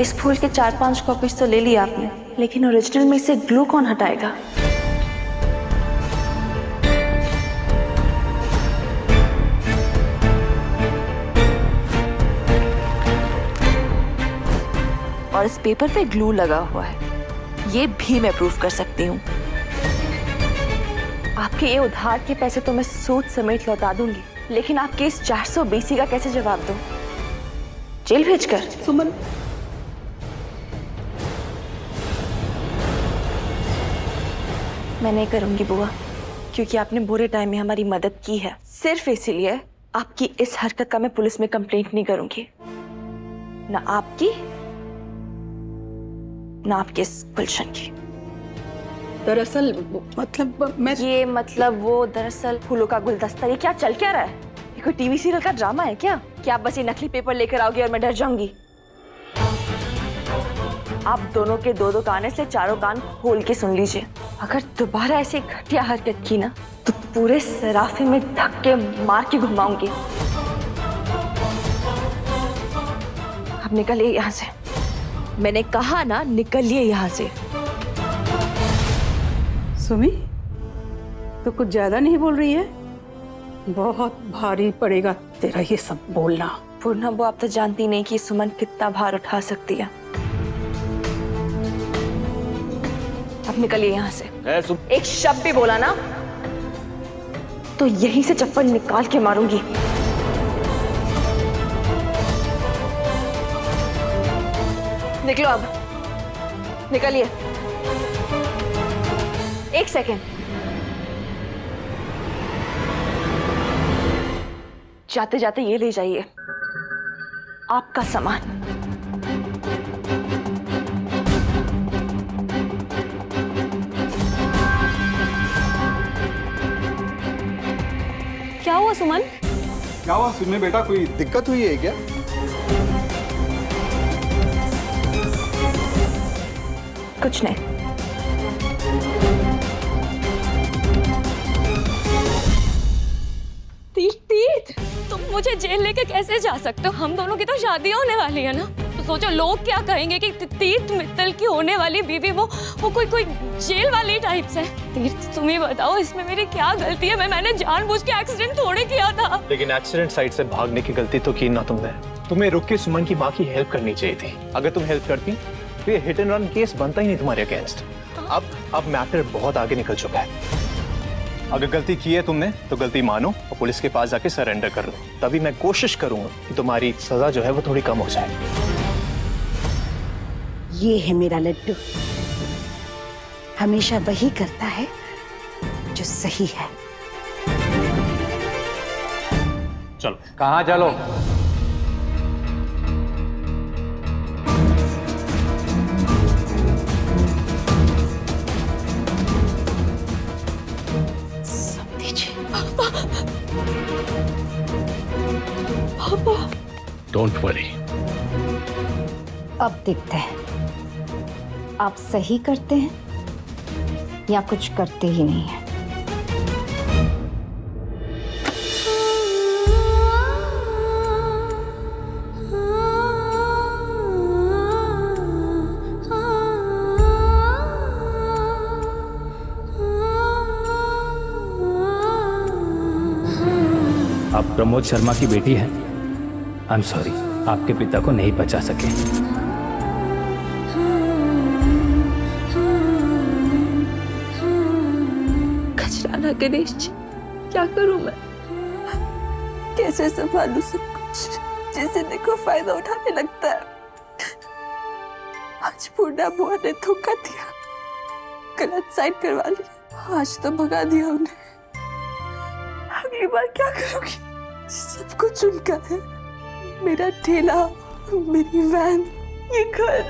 इस फूल के 4-5 कॉपीज तो ले लिया आपने, लेकिन ओरिजिनल में से ग्लू कौन हटाएगा? और इस पेपर पे ग्लू लगा हुआ है, ये भी मैं प्रूफ कर सकती हूँ। आपके ये उधार के पैसे तो मैं सूद समेत लौटा दूंगी, लेकिन आपके इस 420 का कैसे जवाब दूं? जेल भेजकर? सुमन, मैं नहीं करूंगी बुआ, क्योंकि आपने बुरे टाइम में हमारी मदद की है। सिर्फ इसीलिए आपकी इस हरकत का मैं पुलिस में कंप्लेंट नहीं करूंगी, ना आपकी ना आपके इस गुलशन की। दरअसल मतलब मैं ये मतलब वो दरअसल फूलों का गुलदस्ता, ये क्या चल क्या रहा है? ये कोई टीवी सीरियल का ड्रामा है क्या? क्या आप बस ये नकली पेपर लेकर आओगे और मैं डर जाऊंगी? आप दोनों के दो कान इसलिए चारों कान खोल के सुन लीजिए। अगर दोबारा ऐसी घटिया हरकत की ना तो पूरे सराफे में धक्के मार के घुमाऊंगी। अब निकलिए यहाँ से, मैंने कहा ना, निकलिए यहाँ से। सुमी, तो कुछ ज्यादा नहीं बोल रही है? बहुत भारी पड़ेगा तेरा ये सब बोलना। पूर्णा वो आप तो जानती नहीं कि सुमन कितना भार उठा सकती है। अब निकलिए यहाँ से। एक शब्द भी बोला ना तो यहीं से चप्पल निकाल के मारूंगी। निकलो अब, निकलिए। एक सेकेंड, जाते जाते ये ले जाइए आपका सामान। क्या हुआ सुमन? क्या हुआ सुनने बेटा, कोई दिक्कत हुई है क्या? कुछ नहीं। तीर्थ, तुम मुझे जेल लेके कैसे जा सकते हो? हम दोनों की तो शादी होने वाली है ना। तो सोचो लोग क्या कहेंगे कि तीर्थ मित्तल की होने वाली बीवी वो कोई जेल वाली टाइप से। तीर्थ तुम ही बताओ, इसमें मेरी क्या गलती है? मैंने जानबूझ के एक्सीडेंट थोड़े किया था। लेकिन एक्सीडेंट साइट से भागने की गलती तो की ना तुमने। तुम्हें रुक के सुमन की माँ की हेल्प करनी चाहिए थी। अगर तुम हेल्प करती तो ये हिट एंड रन केस बनता ही नहीं तुम्हारे अगेंस्ट। अब मैटर बहुत आगे निकल चुका है। अगर गलती की है तुमने तो गलती मानो और पुलिस के पास जाके सरेंडर कर लो। तभी मैं कोशिश करूंगा कि तुम्हारी सजा जो है वो थोड़ी कम हो जाए। ये है मेरा लड्डू, हमेशा वही करता है जो सही है। चलो। कहाँ चलो? Don't worry. अब देखते हैं आप सही करते हैं या कुछ करते ही नहीं है। आप प्रमोद शर्मा की बेटी हैं। आई एम सॉरी, आपके पिता को नहीं बचा सके। खजराना गणेश जी, क्या करूं मैं? कैसे संभालूं सब कुछ? जिसे देखो फायदा उठाने लगता है। आज पूर्णा बुआ ने धोखा दिया, गलत साइन करवा लिया, आज तो भगा दिया उन्हें। अगली बार क्या करोगी? सब कुछ उनका है, मेरा ठेला, मेरी वैन, ये घर,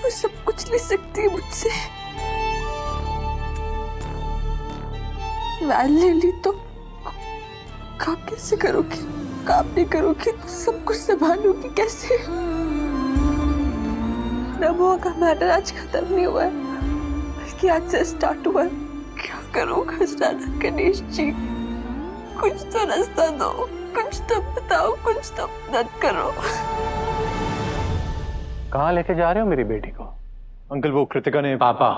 वो सब कुछ ले सकती है मुझसे। वैन ले ली तो काम कैसे करोगी? काम नहीं करोगी तो सब कुछ संभालोगी कैसे? नबुआ का मैटर आज खत्म नहीं हुआ है, बल्कि आज से स्टार्ट हुआ है। क्या करूं खजराना गणेश जी? कुछ तो रास्ता दो, कुछ तो बताओ, कुछ तो मदद करो। कहाँ लेके जा रहे हो मेरी बेटी को? अंकल वो कृतिका ने पापा,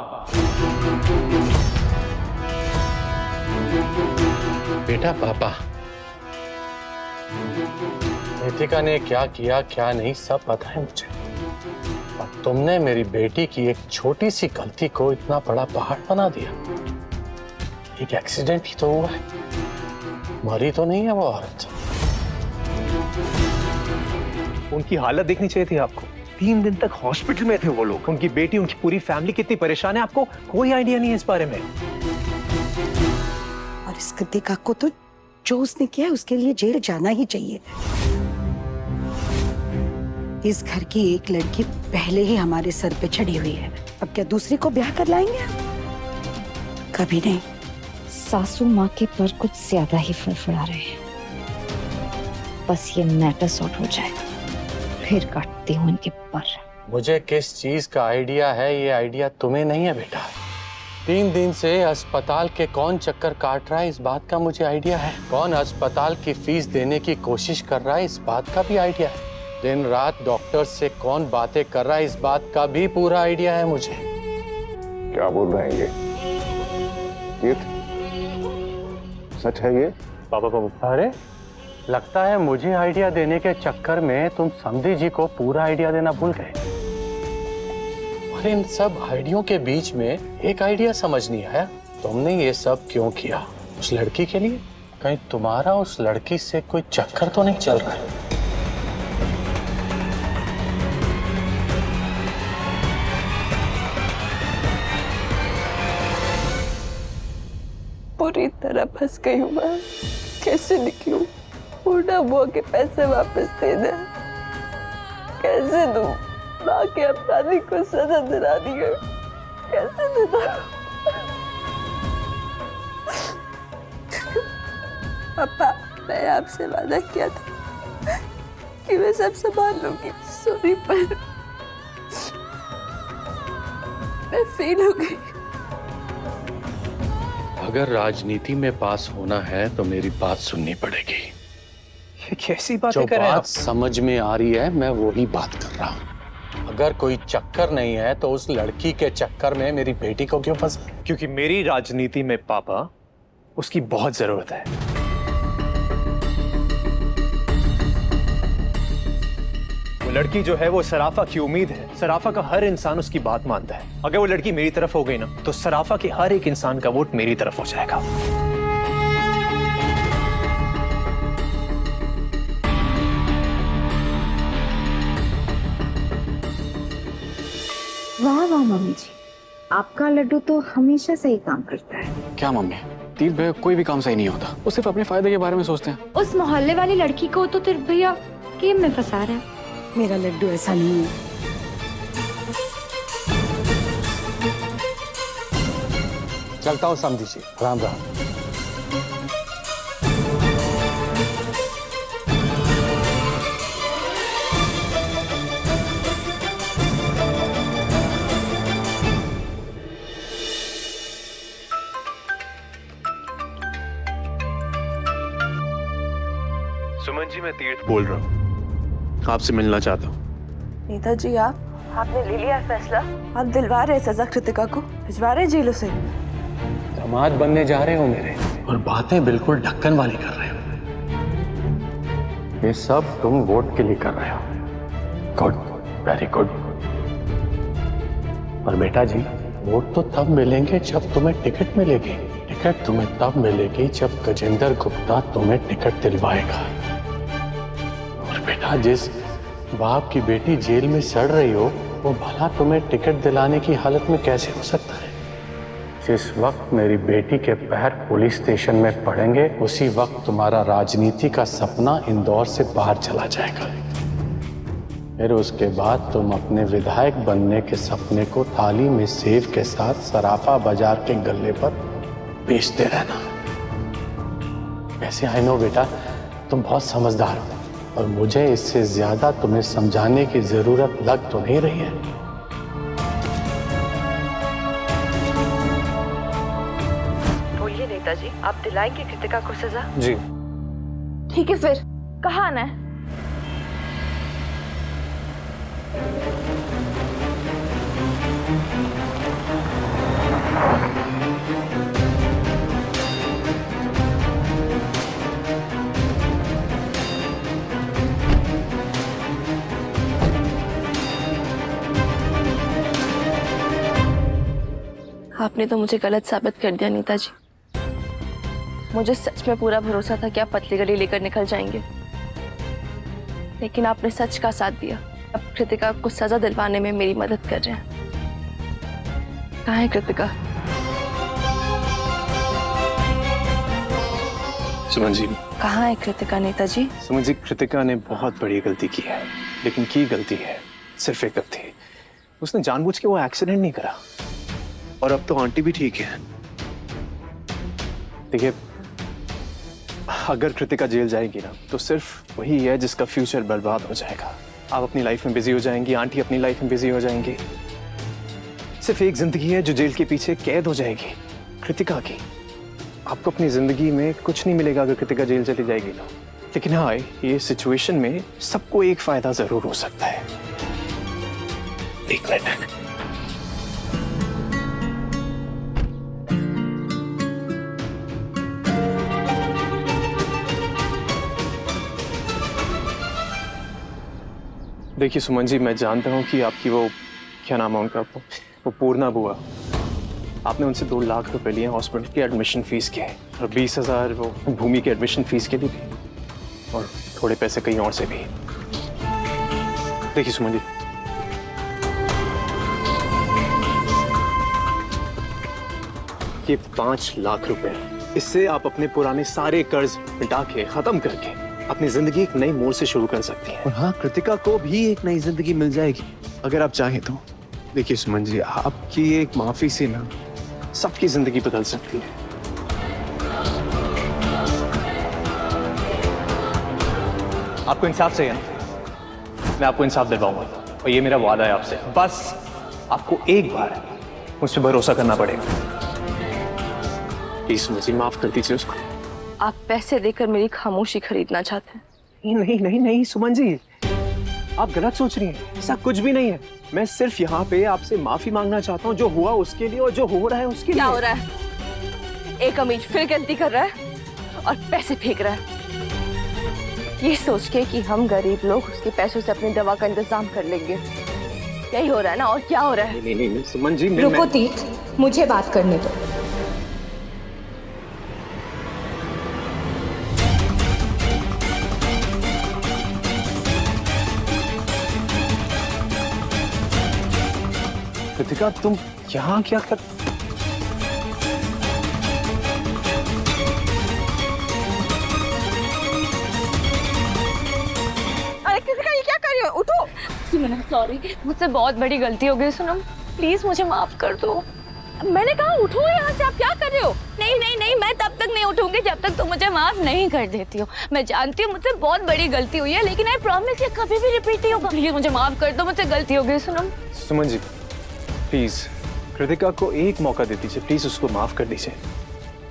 बेटा पापा, कृतिका ने क्या किया क्या नहीं सब पता है मुझे। और तुमने मेरी बेटी की एक छोटी सी गलती को इतना बड़ा पहाड़ बना दिया। एक एक्सीडेंट ही तो हुआ है, मरी तो नहीं है वो औरत। उनकी हालत देखनी चाहिए थी आपको। 3 दिन तक हॉस्पिटल में थे वो लोग। उनकी बेटी, उनकी पूरी फैमिली कितनी परेशान है, आपको कोई आइडिया नहीं है इस बारे में। और इस कृतिका को तो जो उसने किया उसके लिए जेल जाना ही चाहिए। इस घर की एक लड़की पहले ही हमारे सर पे चढ़ी हुई है, अब क्या दूसरी को ब्याह कर लाएंगे हम? कभी नहीं। सासू माँ के पर कुछ ज्यादा ही फड़फड़ा रहे हैं। बस ये मैटर सॉर्ट हो जाए फिर काटती हूँ इनके पर। मुझे किस चीज का आइडिया है ये आइडिया तुम्हें नहीं है बेटा। 3 दिन से अस्पताल के कौन चक्कर काट रहा है इस बात का मुझे आइडिया है। कौन अस्पताल की फीस देने की कोशिश कर रहा है इस बात का भी आइडिया है। दिन रात डॉक्टर से कौन बातें कर रहा है इस बात का भी पूरा आइडिया है मुझे। क्या बोल रहे हैं ये सच है ये? पापा, अरे लगता है मुझे आइडिया देने के चक्कर में तुम समधी जी को पूरा आइडिया देना भूल गए। और इन सब आइडियों के बीच में एक आइडिया समझ नहीं आया, तुमने ये सब क्यों किया? उस लड़की के लिए? कहीं तुम्हारा उस लड़की से कोई चक्कर तो नहीं चल रहा है? पूरी तरह फंस गई हूँ मैं। कैसे निकलूं? बूढ़ा बुआ के पैसे वापस दे दे, कैसे दूं? माँ के अपराधी को सजा दिला दी है, कैसे दूं? पापा, मैं आपसे वादा किया था कि मैं सब संभाल लूंगी। सॉरी पर मैं फेल हो गई। अगर राजनीति में पास होना है तो मेरी बात सुननी पड़ेगी। ये कैसी जो बातें कर रहे हैं बात आप? समझ में आ रही है मैं वही बात कर रहा हूँ। अगर कोई चक्कर नहीं है तो उस लड़की के चक्कर में मेरी बेटी को क्यों फंसा? क्योंकि मेरी राजनीति में पापा उसकी बहुत जरूरत है। वो लड़की जो है वो सराफा की उम्मीद है। सराफा का हर इंसान उसकी बात मानता है। अगर वो लड़की मेरी तरफ हो गई ना तो सराफा के हर एक इंसान का वोट मेरी तरफ हो जाएगा। वाह वाह मम्मी जी, आपका लड्डू तो हमेशा सही काम करता है। क्या मम्मी, तीर्थ भैया कोई भी काम सही नहीं होता, वो सिर्फ अपने फायदे के बारे में सोचते हैं। उस मोहल्ले वाली लड़की को तो तीर्थ भैया गेम में फंसा रहा है। मेरा लड्डू ऐसा नहीं है। चलता हूँ समझी जी, राम राम। सुमन जी, मैं तीर्थ बोल रहा हूँ, आपसे मिलना चाहता हूँ। नीता जी, आपने ले लिया फैसला? आप दिलवा रहे सजा कृतिका को, भिजवा रहे जेल उसे? दामाद बनने जा रहे हो मेरे और बातें बिल्कुल ढक्कन वाली कर रहे हो। ये सब तुम वोट के लिए कर रहे हो। Good, very good. और बेटा जी, वोट तो तब मिलेंगे जब तुम्हें टिकट मिलेगी। टिकट तुम्हें तब मिलेगी जब गजेंद्र गुप्ता तुम्हें टिकट दिलवाएगा। और बेटा, जिस बाप की बेटी जेल में सड़ रही हो वो भला तुम्हें टिकट दिलाने की हालत में कैसे हो सकता है? जिस वक्त मेरी बेटी के पैर पुलिस स्टेशन में पड़ेंगे उसी वक्त तुम्हारा राजनीति का सपना इंदौर से बाहर चला जाएगा। फिर उसके बाद तुम अपने विधायक बनने के सपने को थाली में सेव के साथ सराफा बाजार के गल्ले पर बेचते रहना। वैसे आई नो बेटा, तुम बहुत समझदार हो और मुझे इससे ज्यादा तुम्हें समझाने की जरूरत लग तो नहीं रही है। बोलिए नेताजी, आप दिलाएंगे कृतिका को सजा? जी। ठीक है, फिर कहाँ आना है? आपने तो मुझे गलत साबित कर दिया नीता जी। मुझे सच में पूरा भरोसा था कि आप पतली गली लेकर निकल जाएंगे, लेकिन आपने सच का साथ दिया। अब कृतिका को सजा दिलवाने में मेरी मदद कर रहे हैं। कहाँ है कृतिका? सुमन जी, कहाँ है कृतिका नीता जी? सुमन जी, कृतिका ने बहुत बड़ी गलती की है, लेकिन की गलती है सिर्फ एक गलती। उसने जानबूझ के वो एक्सीडेंट नहीं करा। और अब तो आंटी भी ठीक है। देखिए, अगर कृतिका जेल जाएगी ना, तो सिर्फ वही है जिसका फ्यूचर बर्बाद हो जाएगा। आप अपनी लाइफ में बिजी हो जाएंगी, आंटी अपनी लाइफ में बिजी हो जाएंगी। सिर्फ एक जिंदगी है जो जेल के पीछे कैद हो जाएगी, कृतिका की। आपको अपनी जिंदगी में कुछ नहीं मिलेगा अगर कृतिका जेल चली जाएगी ना। लेकिन हाँ, ये सिचुएशन में सबको एक फायदा जरूर हो सकता है। एक मिनट। देखिए सुमन जी, मैं जानता हूँ कि आपकी वो क्या नाम है उनका, वो पूर्णा बुआ, आपने उनसे 2 लाख रुपए लिए हॉस्पिटल की एडमिशन फीस के, और 20,000 वो भूमि के एडमिशन फीस के लिए भी, और थोड़े पैसे कहीं और से भी। देखिए सुमन जी, ये 5 लाख रुपए, इससे आप अपने पुराने सारे कर्ज मिटा के खत्म करके अपनी जिंदगी एक नई मोड़ से शुरू कर सकती हैं। और हाँ, कृतिका को भी एक नई जिंदगी मिल जाएगी अगर आप चाहें तो। देखिए सुमन जी, आपकी एक माफी से ना सबकी जिंदगी बदल सकती है। आपको इंसाफ चाहिए ना? मैं आपको इंसाफ दिलवाऊंगा, और ये मेरा वादा है आपसे। बस आपको एक बार मुझ पर भरोसा करना पड़ेगा। प्लीज सुमन जी, माफ कर दीजिए उसको। आप पैसे देकर मेरी खामोशी खरीदना चाहते हैं? नहीं नहीं नहीं सुमन जी, आप गलत सोच रही हैं। ऐसा कुछ भी नहीं है। मैं सिर्फ यहाँ पे आपसे माफी मांगना चाहता हूँ, जो हुआ उसके लिए और जो हो रहा है उसके लिए। क्या हो रहा है? एक अमीर फिर गलती कर रहा है और पैसे फेंक रहा है, ये सोच के कि हम गरीब लोग उसके पैसों से अपनी दवा का इंतजाम कर लेंगे। यही हो रहा है ना, और क्या हो रहा है? नहीं नहीं नहीं सुमन जी, रुको तीर्थ, मुझे बात करने दो। कृतिका, तुम यहाँ क्या कर? अरे कृतिका, ये क्या कर रही हो? उठो। सुमन, सॉरी, मुझसे बहुत बड़ी गलती हो गई। सुनम, प्लीज मुझे माफ कर दो। मैंने कहा उठो यहाँ से, आप क्या कर रहे हो? नहीं नहीं नहीं, मैं तब तक नहीं उठूंगी जब तक तुम मुझे माफ नहीं कर देती हो। मैं जानती हूँ मुझसे बहुत बड़ी गलती हुई है, लेकिन आई प्रॉमिस ये कभी भी रिपीट नहीं होगा। प्लीज मुझे माफ कर दो, मुझसे गलती हो गई। सुनम, सुमन जी प्लीज कृतिका को एक मौका दे दीजिए, प्लीज उसको माफ कर दीजिए।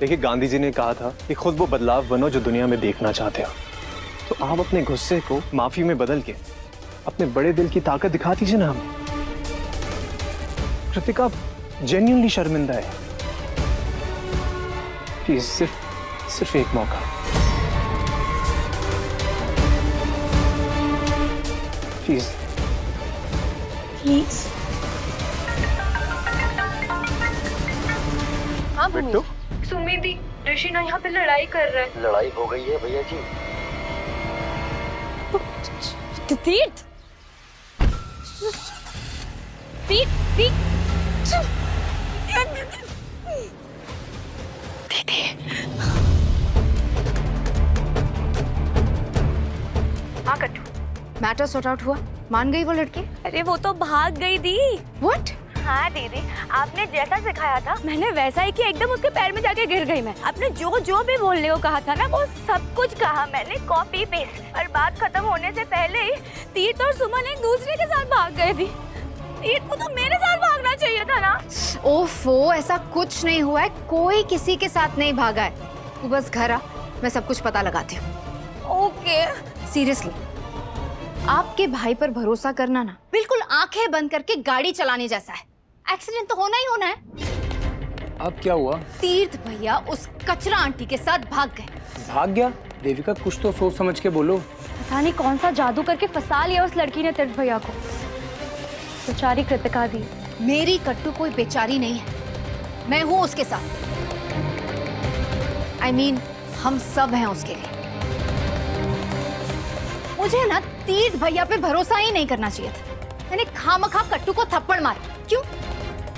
देखिए, गांधी जी ने कहा था कि खुद वो बदलाव बनो जो दुनिया में देखना चाहते हो। तो आप अपने गुस्से को माफी में बदल के अपने बड़े दिल की ताकत दिखा दीजिए ना हमें। कृतिका जेन्युइनली शर्मिंदा है। प्लीज सिर्फ एक मौका। Please please. हाँ बिट्टू, सुमित, ऋषि ना यहाँ पे लड़ाई कर रहा है। लड़ाई हो गई है भैया जी। तीर्थ, दीदी, हाँ कट्टू, मैटर सॉर्ट आउट हुआ? मान गई वो लड़की? अरे वो तो भाग गई दी। व्हाट? हाँ दीदी, आपने जैसा सिखाया था मैंने वैसा ही किया, एकदम उसके पैर में जाके गिर गई मैं। आपने जो जो भी बोलने को कहा था ना, वो सब कुछ कहा मैंने, कॉपी पेस्ट। और बात खत्म होने से पहले ही तीर्थ और सुमन एक दूसरे के साथ भाग गए थी। तीर्थ को तो मेरे साथ भागना चाहिए था ना। ओफो, ऐसा कुछ नहीं हुआ है, कोई किसी के साथ नहीं भागा है। तू बस घर आ, मैं सब कुछ पता लगाती हूँ। ओके। सीरियसली, आपके भाई पर भरोसा करना ना बिल्कुल आंखें बंद करके गाड़ी चलाने जैसा है। एक्सीडेंट तो होना ही होना है। अब क्या हुआ? तीर्थ भैया उस कचरा आंटी के साथ भाग गए। भाग गया? देविका कुछ तो सोच समझ के बोलो। पता नहीं कौन सा जादू करके फंसा लिया उस लड़की ने तीर्थ भैया को। बेचारी कृतिका दी। मेरी कट्टू कोई बेचारी नहीं है, मैं हूं उसके साथ। I mean, हम सब हैं उसके लिए। मुझे ना तीर्थ भैया पे भरोसा ही नहीं करना चाहिए था। मैंने खामखा कट्टू को थप्पड़ मारा। क्यों?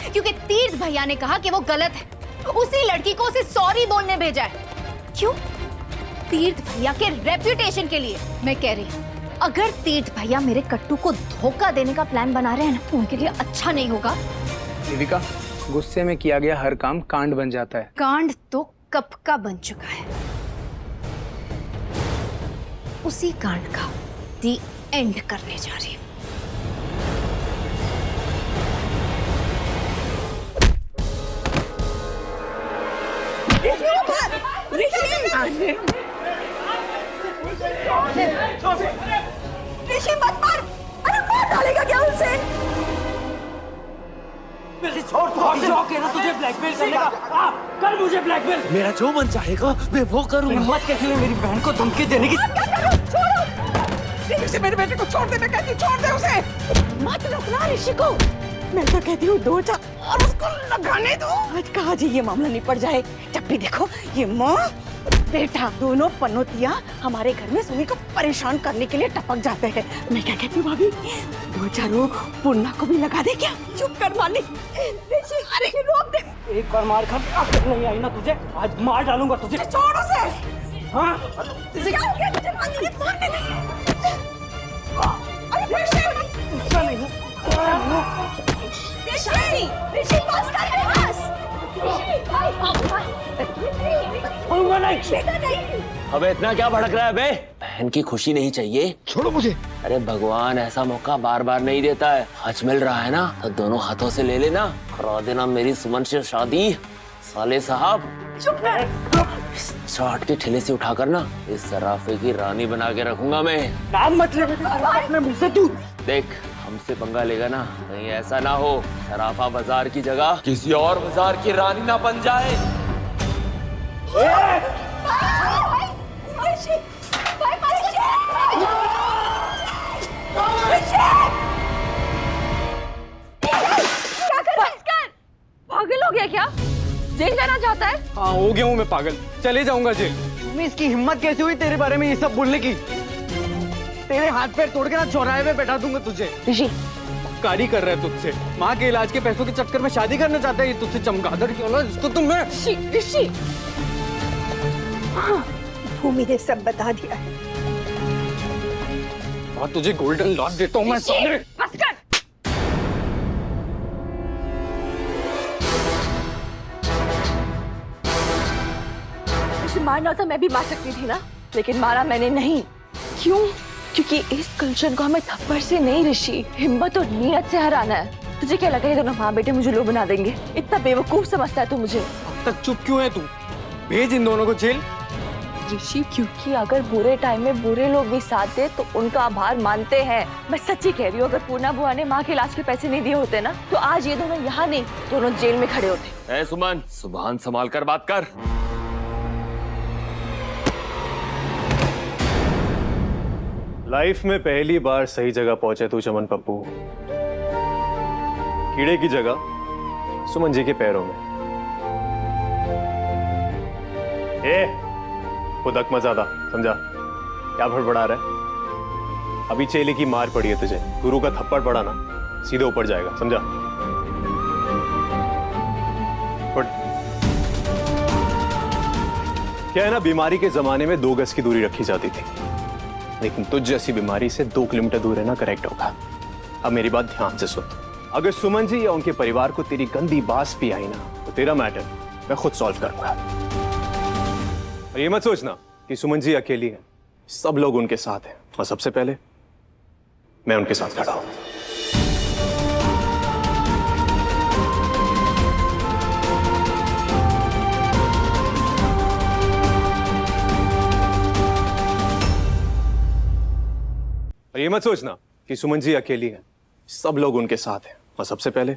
क्योंकि तीर्थ भैया ने कहा कि वो गलत है, उसी लड़की को उसे सॉरी बोलने भेजा है। क्यों? तीर्थ भैया के रेप्यूटेशन के लिए। मैं कह रही हूँ, अगर तीर्थ भैया मेरे कट्टू को धोखा देने का प्लान बना रहे हैं ना, तो उनके लिए अच्छा नहीं होगा। देविका, गुस्से में किया गया हर काम कांड बन जाता है। कांड तो कब का बन चुका है। उसी कांड का दी एंड करने जा रही हूँ। ऋषि मत मार। अरे मार डालेगा क्या उसे? तुझे ब्लैकमेल करने का। कर मुझे ब्लैकमेल। मेरा जो मन चाहेगा मैं वो करूंगा। हिम्मत कैसे हुई मेरी बहन को धमकी देने की? ऋषि मेरे बेटे को छोड़ दे, मैं कहती हूँ छोड़ दे उसे। मत रोकना ऋषि को। मैं तो कहती हूँ दो चार और उसको लगाने दो। आज का आज ये मामला निपट जाए। जब भी देखो ये माँ बेटा दोनों पनौतियाँ हमारे घर में सुनी को परेशान करने के लिए टपक जाते हैं। मैं क्या कहती हूँ भाभी, दो चारों पूर्णा को भी लगा दे क्या? चुप कर मालिक। अरे रोक दे। एक बार मार खा अक्ल नहीं आई ना तुझे, आज मार डालूंगा तुझे। छोड़ उसे। हाँ? क्या हो गया तुझे? मारने नहीं। अरे ऋषि बस कर बस। अबे इतना क्या भड़क रहा है बे? बहन की खुशी नहीं चाहिए? छोड़ो मुझे। अरे भगवान ऐसा मौका बार बार नहीं देता है। आज मिल रहा है ना तो दोनों हाथों से ले लेना। करा देना मेरी सुमन से शादी। साले साहब चुप कर। चाट के ठेले से उठाकर ना इस सराफे की रानी बना के रखूंगा मैं। नाम मत ले अपने मुंह से तू। देख हमसे पंगा लेगा ना, कहीं ऐसा ना हो सराफा बाजार की जगह किसी और बाजार की रानी ना बन जाए। पागल हो गया क्या? जेल जाना चाहता है? हाँ हो गया हूँ मैं पागल, चले जाऊंगा जेल। तुम्हें इसकी हिम्मत कैसे हुई तेरे बारे में ये सब बोलने की? तेरे हाथ पैर तोड़ के ना चौराहे में बैठा दूंगा तुझे। ऋषि कारी कर रहा है तुझसे। माँ के इलाज के पैसों के चक्कर में शादी करना चाहता है ये तुझसे। चमगादड़ क्यों ना इसको तुमने। ऋषि हाँ, भूमि ने सब बता दिया है। और तुझे गोल्डन लॉक देता हूँ मैं। बस कर। ऋषि मारना था मैं भी मार सकती थी ना, लेकिन मारा मैंने नहीं। क्यों? क्योंकि इस गुलशन को हमें थप्पड़ से नहीं ऋषि, हिम्मत और नियत से हराना है। तुझे क्या लगा ये दोनों माँ बेटे मुझे लो बना देंगे? इतना बेवकूफ समझता है तू मुझे? अब तक चुप क्यों है तू? भेज इन दोनों को जेल। ऋषि क्योंकि अगर बुरे टाइम में बुरे लोग भी साथ दे तो उनका आभार मानते हैं। मैं सच्ची कह रही हूँ, अगर पूर्णा बुआ ने माँ के इलाज के पैसे नहीं दिए होते ना तो आज ये दोनों यहाँ नहीं, दोनों जेल में खड़े होते। ए सुमन, सुभान संभाल कर बात कर। लाइफ में पहली बार सही जगह पहुंचे तू चमन पप्पू। कीड़े की जगह सुमन जी के पैरों में। खुदक मत ज्यादा, समझा? क्या बड़बड़ा रहा है? अभी चेले की मार पड़ी है तुझे, गुरु का थप्पड़ पड़ा ना सीधे ऊपर जाएगा, समझा? क्या है ना, बीमारी के जमाने में 2 गज की दूरी रखी जाती थी, लेकिन तुझ जैसी बीमारी से 2 किलोमीटर दूर रहना करेक्ट होगा। अब मेरी बात ध्यान से सुन। अगर सुमन जी या उनके परिवार को तेरी गंदी बात भी आई ना तो तेरा मैटर मैं खुद सॉल्व करूंगा। और ये मत सोचना कि सुमन जी अकेली है, सब लोग उनके साथ हैं और सबसे पहले मैं उनके साथ खड़ा हूं। और ये मत सोचना कि सुमन जी अकेली है, सब लोग उनके साथ हैं और सबसे पहले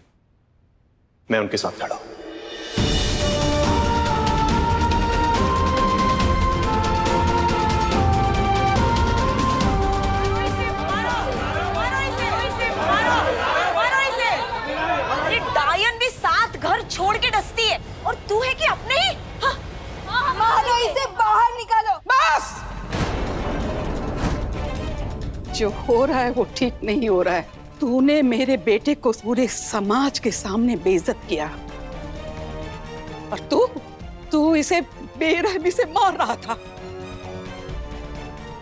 मैं उनके साथ खड़ा हूं। डायन भी 7 घर छोड़ के डसती है और तू है कि अपने ही। मारो इसे, बाहर निकालो। बस, जो हो रहा है वो ठीक नहीं हो रहा है। तूने मेरे बेटे को पूरे समाज के सामने बेइज्जत किया और तू इसे बेरहमी से मार रहा था।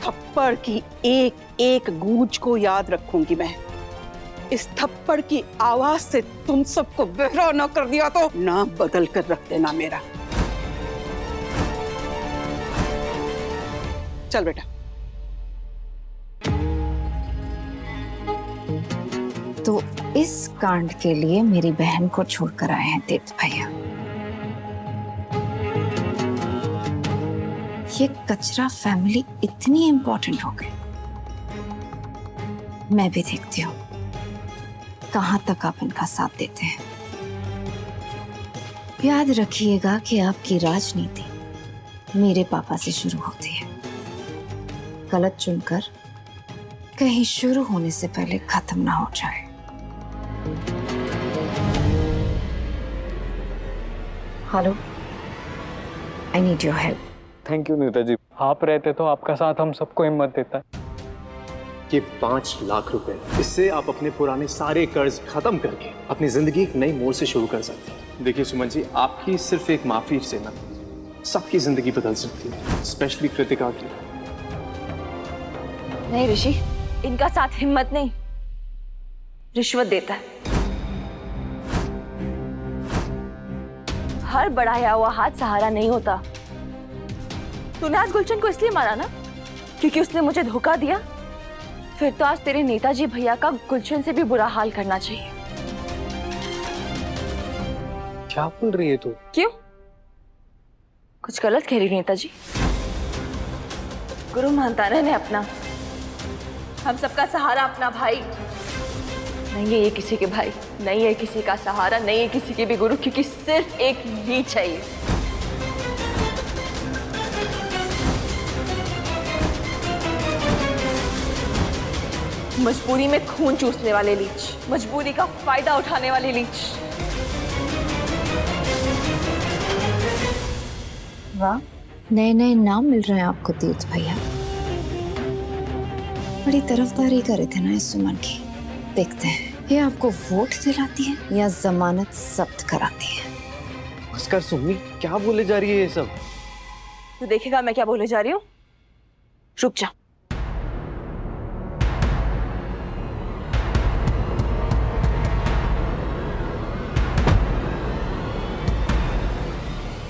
थप्पड़ की एक एक गूंज को याद रखूंगी मैं। इस थप्पड़ की आवाज से तुम सबको बहरा न कर दिया तो नाम बदल कर रख देना मेरा। चल बेटा। तो इस कांड के लिए मेरी बहन को छोड़कर आए हैं तीर्थ भैया। ये कचरा फैमिली इतनी इंपॉर्टेंट हो गई। मैं भी देखती हूँ कहां तक आप इनका साथ देते हैं। याद रखिएगा कि आपकी राजनीति मेरे पापा से शुरू होती है। गलत चुनकर कहीं शुरू होने से पहले खत्म ना हो जाए। Hello, I need your help. Thank you Netaji, आप रहते तो आपका साथ हम सबको हिम्मत देता है। ये 5 लाख रुपए, इससे आप अपने पुराने सारे कर्ज खत्म करके अपनी जिंदगी एक नई मोड़ से शुरू कर सकते हैं। देखिए सुमन जी, आपकी सिर्फ एक माफी से ना सबकी जिंदगी बदल सकती है, स्पेशली कृतिका की। नहीं ऋषि, इनका साथ हिम्मत नहीं, रिश्वत देता है। हर बढ़ाया हुआ हाथ सहारा नहीं होता। तूने आज गुलशन को इसलिए मारा ना क्योंकि उसने मुझे धोखा दिया। फिर तो आज तेरे नेताजी भैया का गुलशन से भी बुरा हाल करना चाहिए। क्या बोल रही है तू? क्यों? कुछ गलत कह रही नेताजी? गुरु मानता है ना अपना, हम सबका सहारा अपना भाई। नहीं है ये किसी के भाई, नहीं है किसी का सहारा, नहीं है किसी के भी गुरु, क्योंकि सिर्फ एक लीच है ये। मजबूरी में खून चूसने वाले लीच, मजबूरी का फायदा उठाने वाले लीच। वाह, नए नए नाम मिल रहे हैं आपको तीर्थ भैया। बड़ी तरफदारी कर रहे थे ना इस सुमन की। देखते हैं ये आपको वोट दिलाती है या जमानत जब्त कराती है। नमस्कार सुम्मी, क्या बोले जा रही है ये सब? तू देखेगा मैं क्या बोले जा रही हूँ। रुक जा।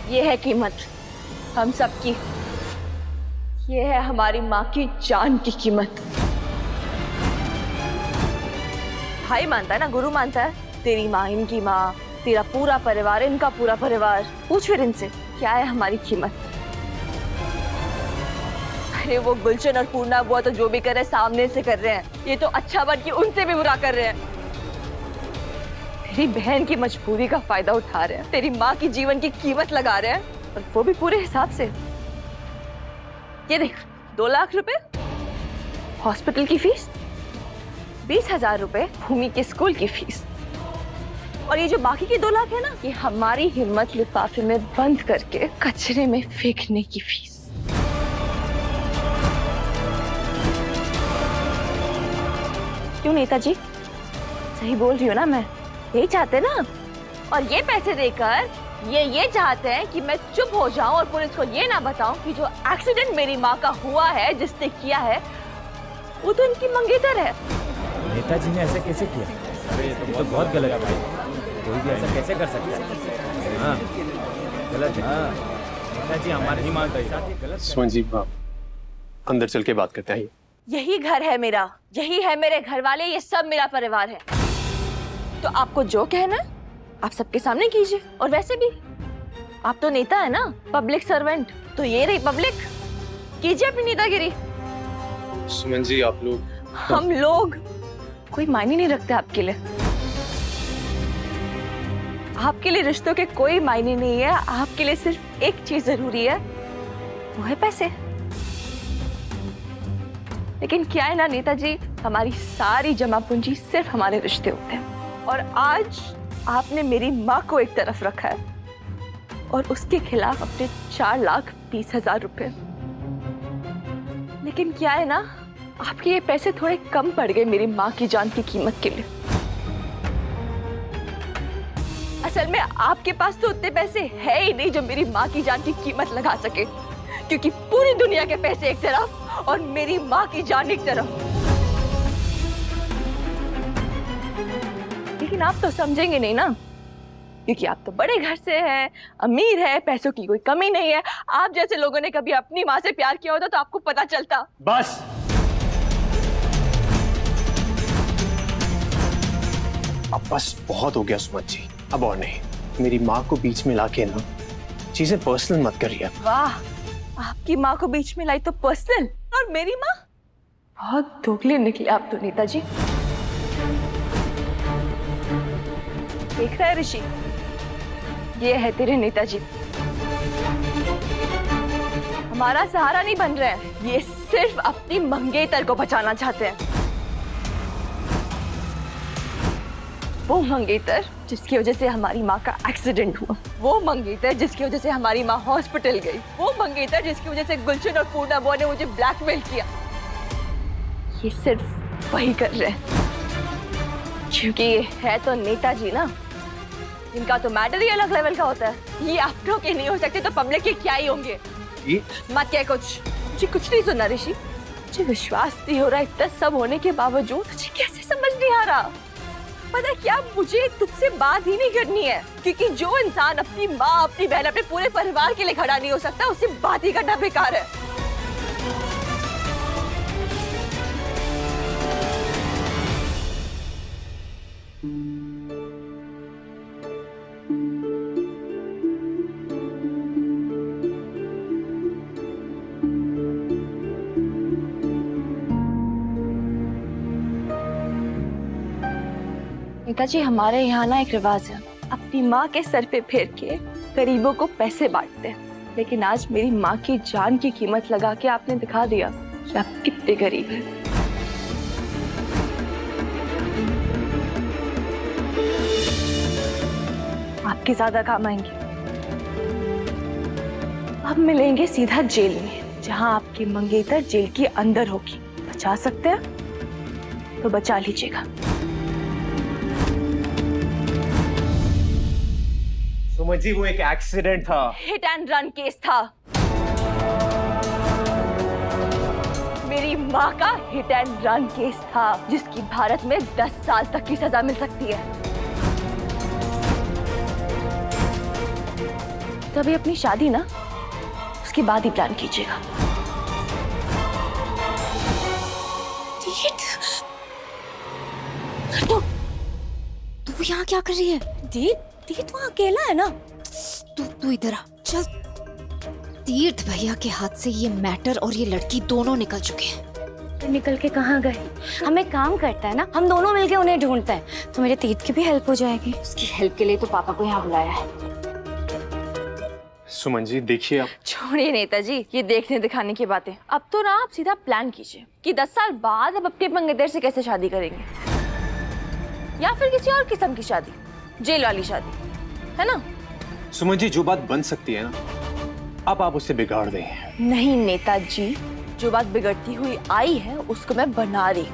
ये है कीमत हम सब की। ये है हमारी माँ की जान की कीमत। भाई मानता है ना, गुरु मानता है। तेरी माँ, इनकी माँ, तेरा पूरा परिवार, इनका पूरा परिवार। पूछ फिर इनसे क्या है हमारी कीमत। अरे वो गुलशन और पूर्णा बुआ तो जो भी कर रहे हैं सामने से कर रहे हैं। ये तो अच्छा बन के उनसे भी बुरा कर रहे हैं। तेरी बहन की मजबूरी का फायदा उठा रहे हैं, तेरी माँ की जीवन की कीमत लगा रहे हैं, और वो भी पूरे हिसाब से। ये देख, 2 लाख रुपए हॉस्पिटल की फीस, 20,000 रुपए भूमि के स्कूल की फीस, और ये जो बाकी के 2 लाख है ना, ये हमारी हिम्मत लिफाफे में बंद करके कचरे में फेंकने की फीस। क्यों नेताजी, सही बोल रही हो ना मैं? यही चाहते ना। और ये पैसे देकर ये चाहते हैं कि मैं चुप हो जाऊं और पुलिस को ये ना बताऊं कि जो एक्सीडेंट मेरी माँ का हुआ है, जिसने किया है, वो तो इनकी मंगेतर है। नेताजी ने ऐसा कैसे किया? अरे ये तो बहुत गलत है भाई। कोई भी ऐसा कैसे कर सकता है? हाँ, गलत है। हाँ, नेताजी हमारे नहीं मानते। सुमन जी, अंदर चल के बात करते हैं। यही घर है मेरा, यही है मेरे घर वाले, ये सब मेरा परिवार है। तो आपको जो कहना है आप सबके सामने कीजिए। और वैसे भी आप तो नेता है ना, पब्लिक सर्वेंट, तो ये रही पब्लिक, कीजिए अपनी नेतागिरी। सुमन जी, आप लोग हम लोग कोई मायने नहीं रखते आपके लिए। आपके लिए रिश्तों के कोई मायने नहीं है। आपके लिए सिर्फ एक चीज जरूरी है, वो है पैसे। लेकिन क्या है ना नेताजी, हमारी सारी जमा पूंजी सिर्फ हमारे रिश्ते होते हैं। और आज आपने मेरी माँ को एक तरफ रखा है और उसके खिलाफ अपने 4,20,000 रुपए। लेकिन क्या है ना, आपके ये पैसे थोड़े कम पड़ गए मेरी माँ की जान की कीमत के लिए। असल में आपके पास तो उतने पैसे है ही नहीं जो मेरी माँ की जान की कीमत लगा सके, क्योंकि पूरी दुनिया के पैसे एक तरफ और मेरी माँ की जान एक तरफ। लेकिन आप तो समझेंगे नहीं ना, क्योंकि आप तो बड़े घर से हैं, अमीर है, पैसों की कोई कमी नहीं है। आप जैसे लोगों ने कभी अपनी माँ से प्यार किया होता तो आपको पता चलता। बस अब बस बहुत हो गया सुमन जी, अब और नहीं। मेरी माँ को बीच में लाके ना चीजें पर्सनल मत करिए। वाह, आपकी माँ को बीच में लाई तो पर्सनल, और मेरी माँ? बहुत दोगले निकले आप तो नेताजी। देख रहा है ऋषि, ये है तेरे नेताजी। हमारा सहारा नहीं बन रहे हैं, ये सिर्फ अपनी मंगेतर को बचाना चाहते हैं। वो मंगेतर जिसकी वजह से हमारी माँ का एक्सीडेंट हुआ, वो मंगेतर जिसकी वजह से हमारी माँ हॉस्पिटल गई, वो मंगेतर जिसकी वजह से गुलशन और पूर्णा बुआ ने मुझे ब्लैकमेल किया। ये सिर्फ वही कर रहे हैं क्योंकि ये है तो नेताजी ना, इनका तो मैटर ही अलग लेवल का होता है। ये आप लोग के नहीं हो सकते तो पब्लिक के क्या ही होंगे। मत क्या कुछ, मुझे कुछ नहीं सुना ऋषि। मुझे विश्वास नहीं हो रहा, इतना सब होने के बावजूद मुझे कैसे समझ नहीं आ रहा। पता है क्या, मुझे तुझसे बात ही नहीं करनी है, क्योंकि जो इंसान अपनी माँ, अपनी बहन, अपने पूरे परिवार के लिए खड़ा नहीं हो सकता, उससे बात ही करना बेकार है। नेताजी, हमारे यहाँ ना एक रिवाज है, अपनी माँ के सर पे फेर के गरीबों को पैसे बांटते हैं। लेकिन आज मेरी माँ की जान की कीमत लगा के आपने दिखा दिया कि आप कितने गरीब हैं। आपके ज्यादा काम आएंगे। अब मिलेंगे सीधा जेल में, जहाँ आपकी मंगेतर जेल के अंदर होगी। बचा सकते हैं तो बचा लीजिएगा। सुमन जी, वो एक एक्सीडेंट था, हिट एंड रन केस था। मेरी माँ का हिट एंड रन केस था, जिसकी भारत में 10 साल तक की सजा मिल सकती है। तभी अपनी शादी ना उसके बाद ही प्लान कीजिएगा। तू यहाँ क्या कर रही है? तीर्थ वहाँ अकेला है ना। तू इधर आ, चल। तीर्थ भैया के हाथ से ये मैटर और ये लड़की दोनों निकल चुके हैं। निकल के कहाँ गए? हम एक काम करते हैं ना, हम दोनों मिलके उन्हें ढूंढते हैं, तो मेरे तीर्थ की भी हेल्प हो जाएगी। उसकी हेल्प के लिए तो पापा को यहाँ बुलाया है। सुमन जी देखिए, आप छोड़िए नेताजी ये देखने दिखाने की बातें। अब तो ना आप सीधा प्लान कीजिए कि 10 साल बाद अब अपने मंगेतर से कैसे शादी करेंगे, या फिर किसी और किस्म की शादी, जेल वाली शादी, है ना? सुमन जी, जो बात बन सकती है ना, अब आप उसे बिगाड़ दें। नहीं नेताजी, जो बात बिगड़ती हुई आई है उसको मैं बना रही।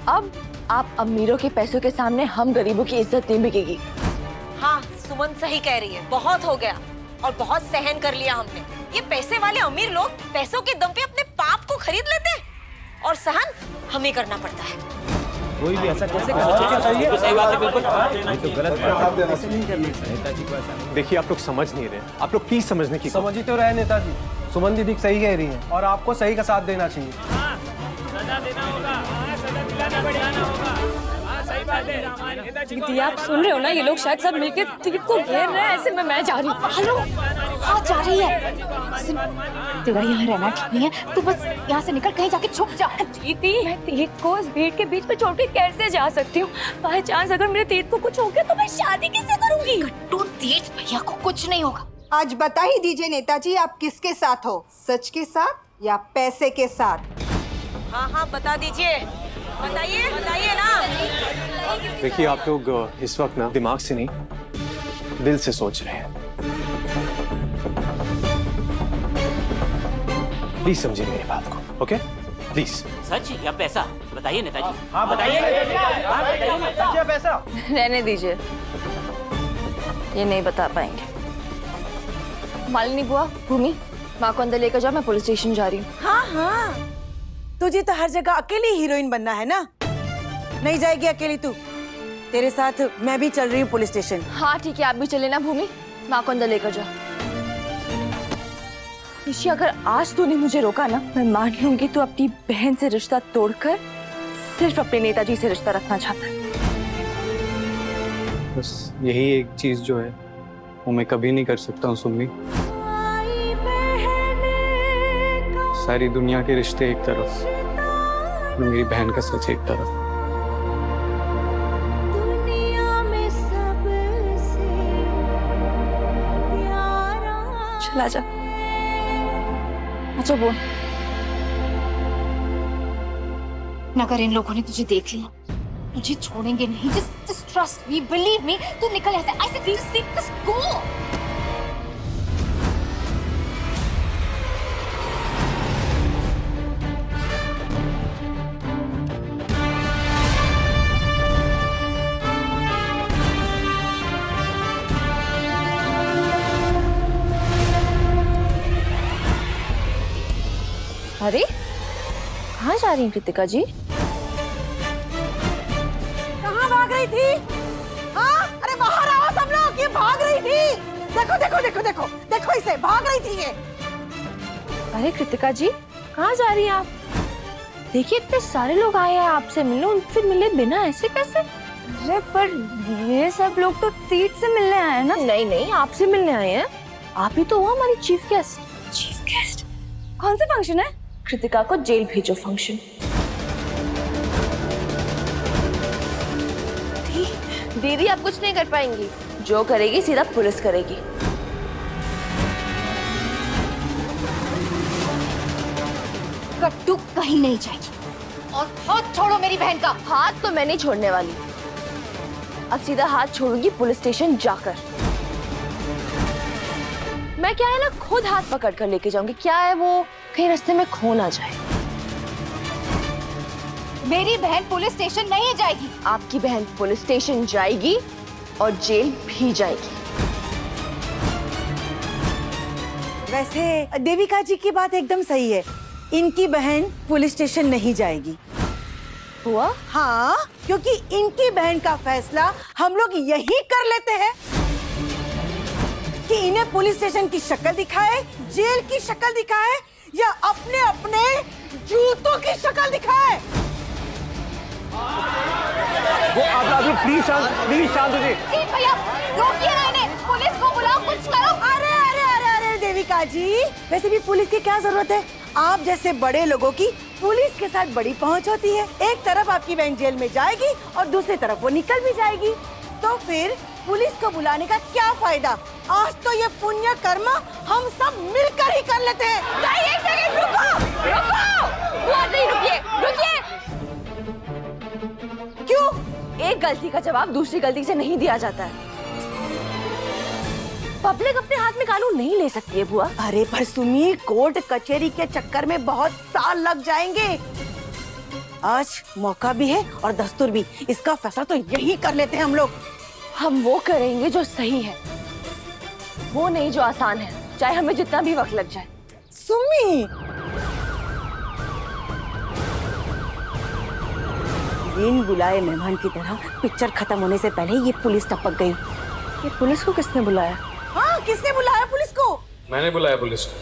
अब आप अमीरों के पैसों के सामने हम गरीबों की इज्जत नहीं बिकेगी। हाँ, सुमन सही कह रही है। बहुत हो गया और बहुत सहन कर लिया हमने। ये पैसे वाले अमीर लोग पैसों के दम पे अपने पाप को खरीद लेते हैं, और सहन हमें करना पड़ता है। कोई भी ऐसा कैसे कर सकता है? सही बात है, बिल्कुल। ये तो गलत बात है, ऐसे नहीं करना चाहिए। नेताजी को ऐसा देखिए, आप लोग समझ नहीं रहे, आप लोग प्लीज समझने की समझ ही तो रहे नेताजी। सुमन दीदी सही कह रही है और आपको सही का साथ देना चाहिए। सजा देना होगा, सजा दिलाना होगा। सही बात है। दीदी आप सुन रहे हो ना, ये लोग शायद सब मिलकर तीर्थ को घेर रहे हैं। ऐसे में मैं जा रही हूँ। हेलो हाँ जा रही है। सुन, तेरा यहाँ रहना ठीक नहीं है, तू बस यहाँ से निकल, कहीं जाके छुप जा। दीदी, मैं तीर्थ को इस भीड़ के बीच में छोड़ के कैसे जा सकती हूँ? बाय चांस अगर मेरे तीर्थ को कुछ हो गया तो मैं शादी कैसे करूंगी? कट्टू, तीर्थ भैया को कुछ नहीं होगा। आज बता ही दीजिए नेताजी, आप किसके साथ हो, सच के साथ या पैसे के साथ? हाँ हाँ बता दीजिए, बताइए बताइए ना। देखिए आप लोग इस वक्त ना दिमाग से नहीं दिल से सोच रहे हैं। प्लीज समझिए मेरी बात को, ओके? प्लीज। सच या पैसा बताइए नेताजी। हाँ बताइए सच या पैसा? रहने दीजिए, ये नहीं बता पाएंगे। मालिनी बुआ, भूमि, माँ को अंदर लेकर जाओ, मैं पुलिस स्टेशन जा रही हूँ। हाँ हाँ, तुझे तो हर जगह अकेली हीरोइन बनना है ना, नहीं जाएगी अकेली तू, तेरे साथ मैं भी चल रही हूँ पुलिस स्टेशन। हाँ ठीक है, आप भी चले ना भूमि, माँ को अंदर लेकर जाओ। निशी, अगर आज तूने मुझे रोका ना, मैं मान लूंगी तू अपनी बहन से रिश्ता तोड़कर सिर्फ अपने नेताजी से रिश्ता रखना चाहता है। बस यही एक चीज जो है वो मैं कभी नहीं कर सकता हूँ सुम्मी। सारी दुनिया के रिश्ते एक तरफ, मेरी बहन का सच एक तरफ। चला जा, अच्छा बोल। अगर इन लोगों ने तुझे देख लिया, मुझे छोड़ेंगे नहीं। just trust me, believe me। तू निकल ऐसे, I said just go। अरे कहाँ जा रही हैं कृतिका जी? कहाँ भाग रही थी? हाँ, अरे बाहर आओ सब लोग, ये भाग रही थी। देखो देखो देखो देखो देखो इसे, भाग रही थी ये। अरे कृतिका जी, कहाँ जा रही हैं आप? देखिए इतने सारे लोग आए हैं आपसे मिलने, उनसे मिले बिना ऐसे कैसे? अरे पर ये सब लोग तो तीर्थ से मिलने आए हैं ना? नहीं नहीं, आपसे मिलने आए हैं। आप ही तो हो हमारी चीफ गेस्ट। Chief guest? कौन सा फंक्शन है? कृतिका को जेल भेजो फंक्शन। दीदी आप कुछ नहीं कर पाएंगी, जो करेगी सीधा पुलिस करेगी। कट्टू कहीं नहीं जाएगी। और हाथ छोड़ो मेरी बहन का। हाथ तो मैं नहीं छोड़ने वाली, अब सीधा हाथ छोड़ूंगी पुलिस स्टेशन जाकर। मैं क्या है ना खुद हाथ पकड़ कर लेके जाऊंगी, क्या है वो कहीं रास्ते में खो ना जाए। मेरी बहन पुलिस स्टेशन नहीं जाएगी। आपकी बहन पुलिस स्टेशन जाएगी और जेल भी जाएगी। वैसे देविका जी की बात एकदम सही है, इनकी बहन पुलिस स्टेशन नहीं जाएगी। हुआ? हाँ, क्योंकि इनकी बहन का फैसला हम लोग यही कर लेते हैं कि इन्हें पुलिस स्टेशन की शक्ल दिखाए, जेल की शक्ल दिखाए या अपने अपने जूतों की शक्ल दिखाए। वो आप प्लीज शांत हो जी। भैया रोकिए ना इन्हें, पुलिस को बुलाओ, कुछ करो। अरे अरे अरे अरे देविका जी, वैसे भी पुलिस की क्या जरूरत है? आप जैसे बड़े लोगों की पुलिस के साथ बड़ी पहुंच होती है। एक तरफ आपकी बहन जेल में जाएगी और दूसरी तरफ वो निकल भी जाएगी, तो फिर पुलिस को बुलाने का क्या फायदा? आज तो ये पुण्य कर्म हम सब मिलकर ही कर लेते हैं। नहीं, एक सेकंड रुको, रुको, वो नहीं, रुकिए, रुकिए। क्यों? एक गलती का जवाब दूसरी गलती से नहीं दिया जाता है। पब्लिक अपने हाथ में कानून नहीं ले सकती है बुआ। अरे पर सुमी, कोर्ट कचहरी के चक्कर में बहुत साल लग जाएंगे। आज मौका भी है और दस्तूर भी, इसका फैसला तो यही कर लेते हैं हम लोग। हम वो करेंगे जो सही है, वो नहीं जो आसान है, चाहे हमें जितना भी वक्त लग जाए। सुमी, बिन बुलाए मेहमान की तरह पिक्चर खत्म होने से पहले ये पुलिस टपक गई। ये पुलिस को किसने बुलाया? हाँ, किसने बुलाया पुलिस को? मैंने बुलाया पुलिस को।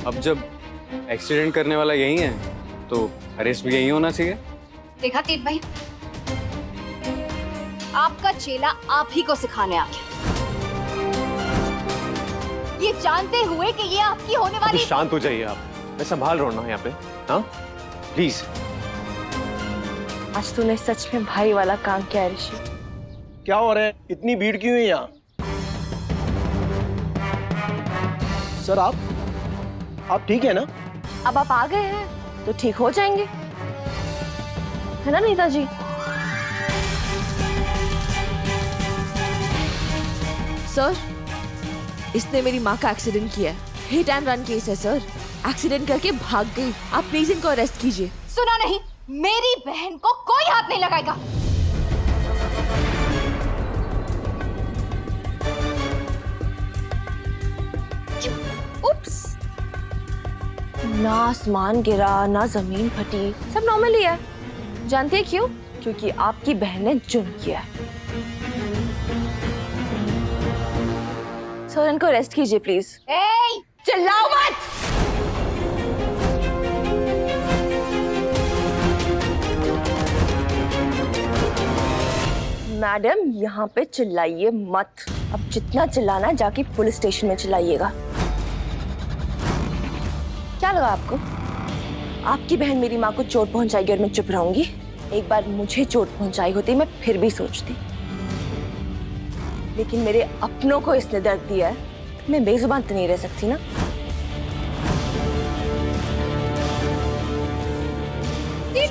अब जब एक्सीडेंट करने वाला यही है तो अरेस्ट भी यही होना चाहिए। देखा तीर्थ भाई, आपका चेला आप ही को सिखाने आ गया, ये जानते हुए कि ये आपकी होने वाली। शांत हो जाइए आप, मैं संभाल रहा हूँ ना यहाँ पे। हाँ प्लीज। आज तूने सच में भाई वाला काम किया है ऋषि। क्या हो रहा है? इतनी भीड़ क्यों है यहाँ? सर आप ठीक है ना? अब आप आ गए हैं तो ठीक हो जाएंगे, है ना नेताजी? सर, इसने मेरी माँ का एक्सीडेंट किया है। हिट एंड रन केस है सर। एक्सीडेंट करके भाग गई। आप प्लीज इनको अरेस्ट कीजिए। सुना नहीं, मेरी बहन को कोई हाथ नहीं लगाएगा। उप्स, ना आसमान गिरा ना जमीन फटी, सब नॉर्मली है। जानते हैं क्यों? क्योंकि आपकी बहन ने जुर्म किया है। सर इनको अरेस्ट कीजिए प्लीज। चिल्लाओ मत। मैडम यहाँ पे चिल्लाइए मत। अब जितना चिल्लाना है जाके पुलिस स्टेशन में चिल्लाइएगा। क्या लगा आपको? आपकी बहन मेरी माँ को चोट पहुंचाएगी और मैं चुप रहूंगी? एक बार मुझे चोट पहुंचाई होती मैं फिर भी सोचती, लेकिन मेरे अपनों को इसने दर्द दिया है, मैं बेजुबान तो नहीं रह सकती ना।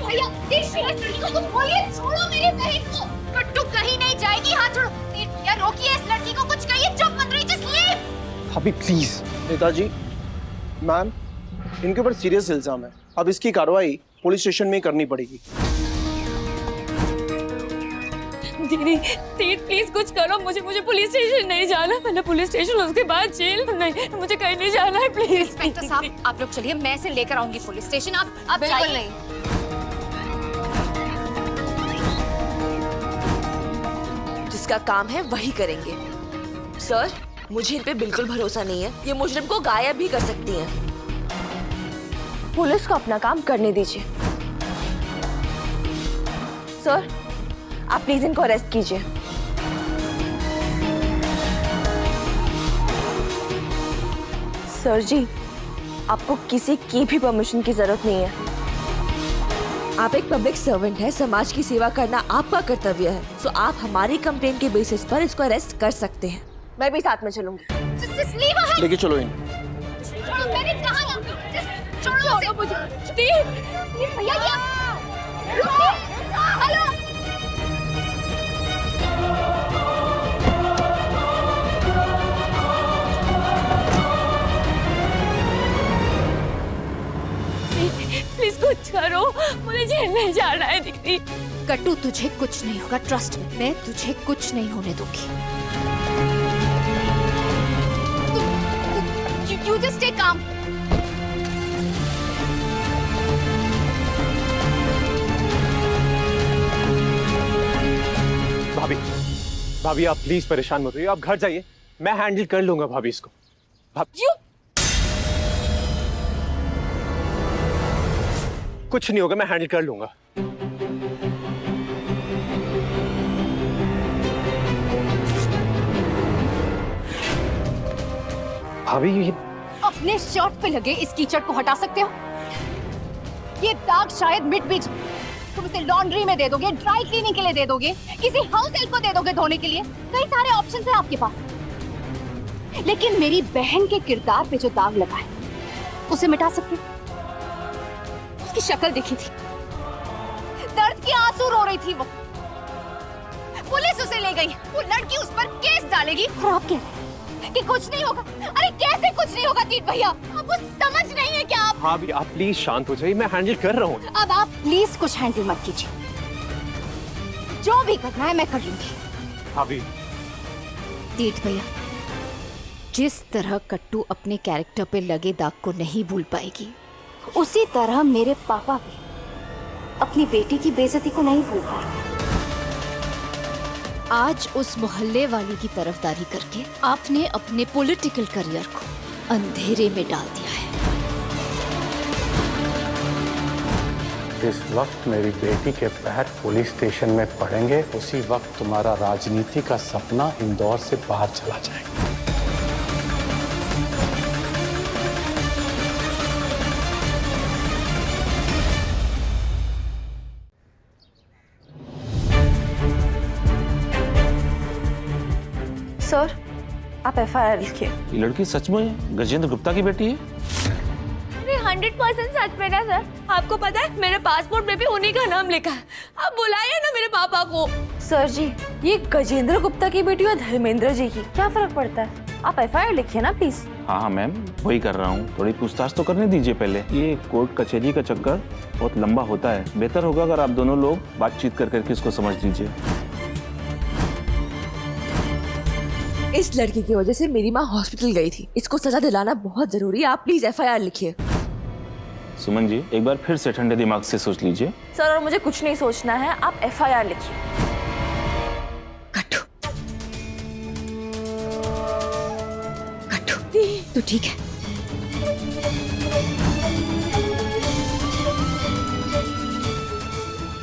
भैया, कुछ बोलिए, छोड़ो मेरी बहन को। कट्टू कहीं नहीं जाएगी, हाथ छोड़ो। भैया रोकिए इस लड़की को, कुछ कहिए। चुप मत रहिए, जस्ट लीव। भाभी प्लीज। नेताजी, मैम, इनके ऊपर सीरियस इल्जाम है। अब इसकी कार्रवाई पुलिस स्टेशन में ही करनी पड़ेगी। दीदी प्लीज कुछ करो, मुझे पुलिस स्टेशन नहीं जाना। पहले पुलिस स्टेशन उसके बाद जेल। नहीं मुझे कहीं नहीं जाना है प्लीज। इंस्पेक्टर साहब आप लोग चलिए, मैं इसे लेकर आऊंगी पुलिस स्टेशन। आप बिल्कुल नहीं। जिसका काम है वही करेंगे। सर मुझे इन पे बिल्कुल भरोसा नहीं है। ये मुजरिम को गायब भी कर सकती हैं। पुलिस को अपना काम करने दीजिए। सर आप प्लीज इनको अरेस्ट कीजिए। सर जी आपको किसी की भी परमिशन की जरूरत नहीं है। आप एक पब्लिक सर्वेंट है, समाज की सेवा करना आपका कर्तव्य है। सो आप हमारी कंप्लेंट के बेसिस पर इसको अरेस्ट कर सकते हैं। मैं भी साथ में चलूंगी। लेके चलो इन। मैंने कहा ना, छोड़ो मुझे। भैया हेलो। प्लीज कुछ करो, मुझे जेल नहीं जाना है दीदी। कट्टू तुझे कुछ नहीं होगा, ट्रस्ट में, मैं तुझे कुछ नहीं होने दूंगी। You just stay calm. भाभी आप प्लीज परेशान मत होइए, आप घर जाइए, मैं हैंडल कर लूंगा भाभी इसको। कुछ नहीं होगा, मैं हैंडल कर लूंगा। भाभी ये अपने शर्ट पे लगे इस कीचड़ को हटा सकते हो? ये दाग शायद मिट भी जाए। तुम इसे लॉन्ड्री में दे दोगे, ड्राई क्लीनिंग के लिए दे दोगे, किसी हाउस हेल्प को दे दोगे धोने के लिए। कई सारे ऑप्शंस हैं आपके पास। लेकिन मेरी बहन के किरदार पे जो दाग लगा है उसे मिटा सकते हो? उसकी शक्ल देखी थी, दर्द की आंसू रो रही थी वो। पुलिस उसे ले गई, वो लड़की उस पर केस डालेगी और आप कह रहे हैं कि कुछ नहीं होगा। अरे कैसे कुछ नहीं होगा तीत भैया? आपको समझ नहीं है क्या? आप भाभी आप प्लीज शांत हो जाइए, मैं हैंडल कर रहा हूँ। अब आप प्लीज कुछ हैंडल मत कीजिए, जो भी करना है मैं कर लूंगी। भाभी तीत भैया, जिस तरह कट्टू अपने कैरेक्टर पे लगे दाग को नहीं भूल पाएगी, उसी तरह मेरे पापा भी अपनी बेटी की बेइज्जती को नहीं भूल पाए। आज उस मोहल्ले वाली की तरफदारी करके आपने अपने पॉलिटिकल करियर को अंधेरे में डाल दिया है। जिस वक्त मेरी बेटी के पैर पुलिस स्टेशन में पड़ेंगे उसी वक्त तुम्हारा राजनीति का सपना इंदौर से बाहर चला जाएगा। सर, आप FIR लिखिए। ये लड़की सच में गजेंद्र गुप्ता की बेटी है? 100% सच में ना सर। आपको पता है मेरे पासपोर्ट में भी उन्हीं का नाम लिखा है। आप बुलाइए ना मेरे पापा को। सर जी, ये गजेंद्र गुप्ता की बेटी और धर्मेंद्र जी की क्या फर्क पड़ता है? आप FIR लिखिए ना प्लीज। हाँ मैम, वही कर रहा हूँ। थोड़ी पूछताछ तो करने दीजिए पहले। ये कोर्ट कचहरी का चक्कर बहुत लंबा होता है। बेहतर होगा अगर आप दोनों लोग बातचीत कर करके इसको समझ लीजिए। इस लड़की की वजह से मेरी माँ हॉस्पिटल गई थी। इसको सजा दिलाना बहुत जरूरी है। आप प्लीज FIR लिखिए। सुमन जी, एक बार फिर से ठंडे दिमाग से सोच लीजिए। सर, और मुझे कुछ नहीं सोचना है, आप FIR लिखिए। कट्टू, कट्टू, तो ठीक है।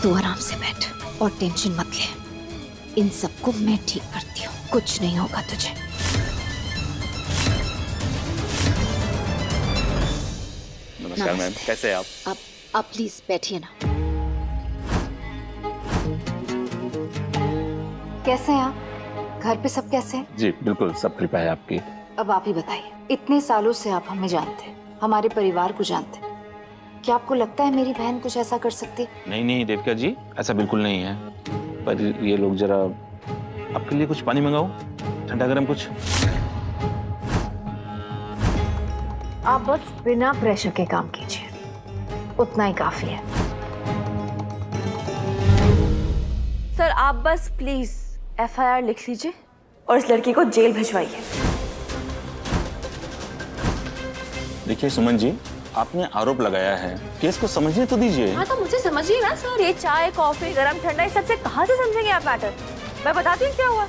तू आराम से बैठ और टेंशन मत ले। इन सबको मैं ठीक करती हूँ, कुछ नहीं होगा तुझे। नमस्कार मैम, कैसे हैं आप? आप प्लीज बैठिए ना। कैसे हैं आप? घर पे सब कैसे हैं? जी बिल्कुल, सब कृपा है आपकी। अब आप ही बताइए, इतने सालों से आप हमें जानते हैं, हमारे परिवार को जानते हैं। क्या आपको लगता है मेरी बहन कुछ ऐसा कर सकती? नहीं नहीं देविका जी, ऐसा बिल्कुल नहीं है। पर ये लोग जरा, आपके लिए कुछ पानी मंगाओ, ठंडा गरम कुछ? आप बस बिना प्रेशर के काम कीजिए, उतना ही काफी है। सर, आप बस प्लीज FIR लिख लीजिए और इस लड़की को जेल भिजवाइए। देखिए सुमन जी, आपने आरोप लगाया है, केस को समझने तो दीजिए। हाँ, तो मुझे समझिए ना सर। ये चाय, कॉफी, गरम ठंडा, इस सबसे कहाँ से समझेंगे आप मैटर? मैं बताती हूँ क्या हुआ।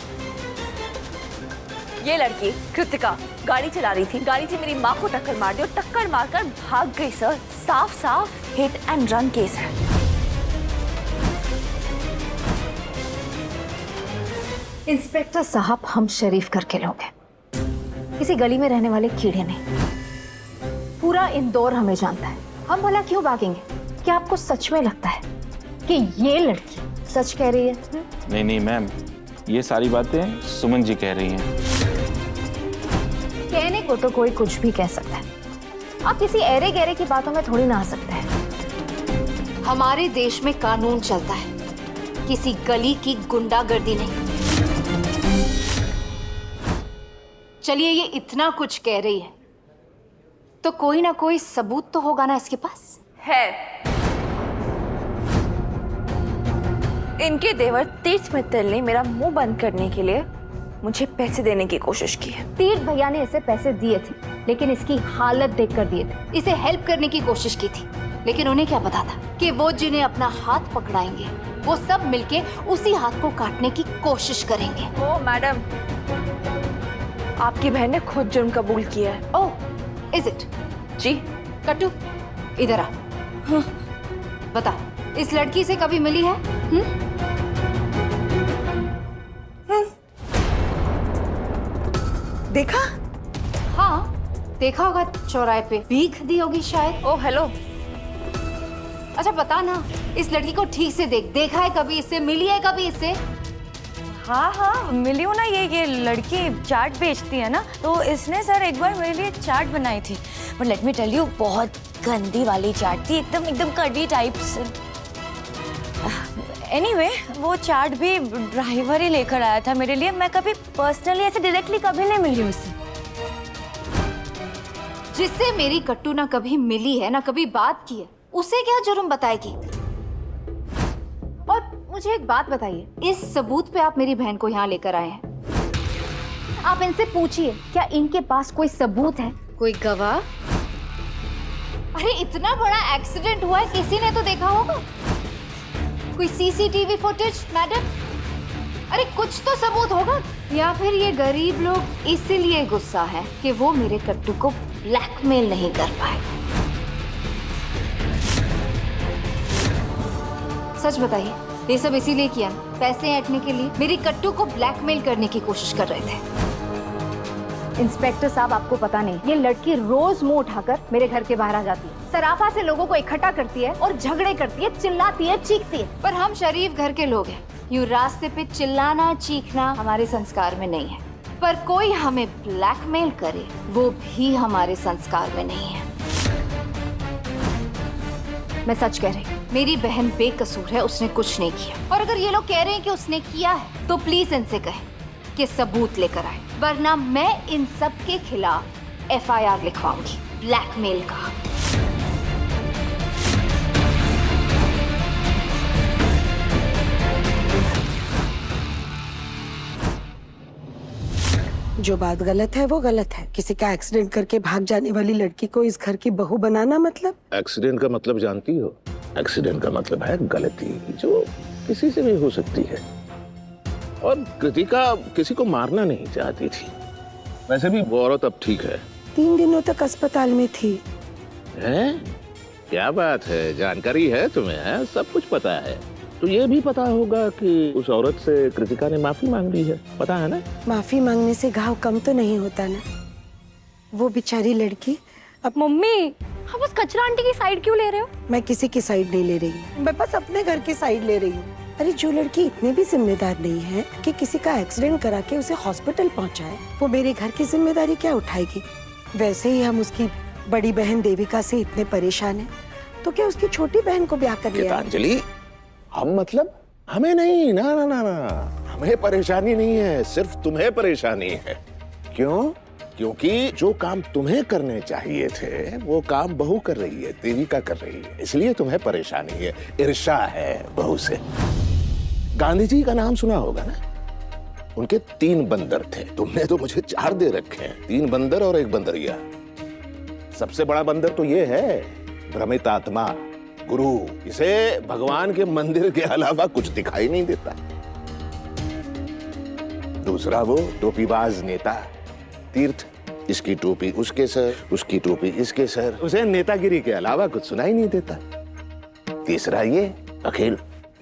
ये लड़की कृतिका गाड़ी चला रही थी, गाड़ी से मेरी माँ को टक्कर मार दी और टक्कर मारकर भाग गई सर। साफ साफ हिट एंड रन केस है। इंस्पेक्टर साहब, हम शरीफ घर के लोग हैं, किसी गली में रहने वाले कीड़े नहीं। पूरा इंदौर हमें जानता है। हम भला क्यों भागेंगे? क्या आपको सच में लगता है कि ये लड़की सच कह रही है? नहीं नहीं मैम, ये सारी बातें सुमन जी कह रही हैं। कहने को तो कोई कुछ भी कह सकता है। आप किसी ऐरे गहरे की बातों में थोड़ी ना आ सकते हैं। हमारे देश में कानून चलता है, किसी गली की गुंडागर्दी नहीं। चलिए, ये इतना कुछ कह रही है तो कोई ना कोई सबूत तो होगा ना इसके पास? है। इनके देवर तीर्थ मित्तल ने मेरा मुंह बंद करने के लिए मुझे पैसे देने की कोशिश की है। तीर्थ भैया ने इसे पैसे दिए थे, लेकिन इसकी हालत देखकर दिए थे। इसे हेल्प करने की कोशिश की थी, लेकिन उन्हें क्या पता था कि वो जिन्हें अपना हाथ पकड़ाएंगे वो सब मिलके उसी हाथ को काटने की कोशिश करेंगे। ओ मैडम, आपकी बहन ने खुद जुर्म कबूल किया है। ओह, इज इट? जी। कट्टू, इधर आ। हाँ। बता, इस लड़की से कभी मिली है? देखा? हाँ, देखा होगा चौराहे पे, भीख दी होगी शायद। ओ हेलो। अच्छा बता ना, इस लड़की को ठीक से देख, देखा है कभी इससे? मिली है कभी इससे? हाँ, मिली हूँ ना। ये लड़की चाट बेचती है ना, तो इसने सर एक बार मेरे लिए चाट बनाई थी। But let me tell you, बहुत गंदी वाली चाट थी, एकदम कड़ी टाइप से। एनीवे, वो चाट भी ड्राइवर ही लेकर आया था मेरे लिए। मैं कभी पर्सनली ऐसे डायरेक्टली कभी नहीं मिली उससे। जिससे मेरी कट्टू ना कभी मिली है ना कभी बात की है, उसे क्या जुर्म बताएगी? और मुझे एक बात बताइए, इस सबूत पे आप मेरी बहन को यहाँ लेकर आए हैं। आप इनसे पूछिए, क्या इनके पास कोई सबूत है, कोई गवाह? अरे इतना बड़ा एक्सीडेंट हुआ है, किसी ने तो देखा होगा। कोई CCTV फुटेज मैडम? अरे कुछ तो सबूत होगा। या फिर ये गरीब लोग इसीलिए गुस्सा है कि वो मेरे कट्टू को ब्लैकमेल नहीं कर पाए। सच बताइए, ये सब इसीलिए किया ना? पैसे ऐंठने के लिए मेरी कट्टू को ब्लैकमेल करने की कोशिश कर रहे थे। इंस्पेक्टर साहब, आपको पता नहीं, ये लड़की रोज मुंह उठाकर मेरे घर के बाहर आ जाती है, सराफा से लोगों को इकट्ठा करती है और झगड़े करती है, चिल्लाती है, चीखती है। पर हम शरीफ घर के लोग हैं, यूं रास्ते पे चिल्लाना चीखना हमारे संस्कार में नहीं है। पर कोई हमें ब्लैकमेल करे वो भी हमारे संस्कार में नहीं है। मैं सच कह रही हूँ, मेरी बहन बेकसूर है, उसने कुछ नहीं किया। और अगर ये लोग कह रहे हैं कि उसने किया है तो प्लीज इनसे कहें कि सबूत लेकर आए, वरना मैं इन सब के खिलाफ FIR लिखवाऊंगी, ब्लैकमेल का। जो बात गलत है वो गलत है। किसी का एक्सीडेंट करके भाग जाने वाली लड़की को इस घर की बहू बनाना मतलब? एक्सीडेंट का मतलब जानती हो? एक्सीडेंट का मतलब है गलती, जो किसी से भी हो सकती है। और कृतिका किसी को मारना नहीं चाहती थी। वैसे भी वो औरत अब ठीक है। 3 दिनों तक अस्पताल में थी। हैं? क्या बात है, जानकारी है तुम्हें, है? सब कुछ पता है। तो ये भी पता होगा कि उस औरत से कृतिका ने माफी मांग ली है, पता है ना? माफी मांगने से घाव कम तो नहीं होता ना। वो बेचारी लड़की अब। मम्मी, आप उस कचरा आंटी की साइड क्यों ले रहे हो? मैं किसी की साइड नहीं ले रही हूँ, मैं बस अपने घर की साइड ले रही हूँ। अरे जो लड़की इतनी भी जिम्मेदार नहीं है कि किसी का एक्सीडेंट करा के उसे हॉस्पिटल पहुँचाए, वो मेरे घर की जिम्मेदारी क्या उठाएगी? वैसे ही हम उसकी बड़ी बहन देविका से इतने परेशान हैं, तो क्या उसकी छोटी बहन को ब्याह कर लिया? गीतांजलि, हम मतलब हमें नहीं, ना ना ना ना, हमें परेशानी नहीं है, सिर्फ तुम्हें परेशानी है। क्यों? क्योंकि जो काम तुम्हें करने चाहिए थे वो काम बहू कर रही है, देविका कर रही है, इसलिए तुम्हें परेशानी है, ईर्ष्या है बहू से। गांधी जी का नाम सुना होगा ना? उनके 3 बंदर थे, तुमने तो मुझे 4 दे रखे हैं, 3 बंदर और 1 बंदरिया। सबसे बड़ा बंदर तो ये है, भ्रमित आत्मा, गुरु। इसे भगवान के मंदिर के अलावा कुछ दिखाई नहीं देता। दूसरा वो टोपीबाज नेता, तीर्थ। इसकी टोपी उसके सर, उसकी टोपी इसके सर, उसे नेतागिरी के अलावा कुछ सुनाई नहीं देता। तीसरा ये अखिल,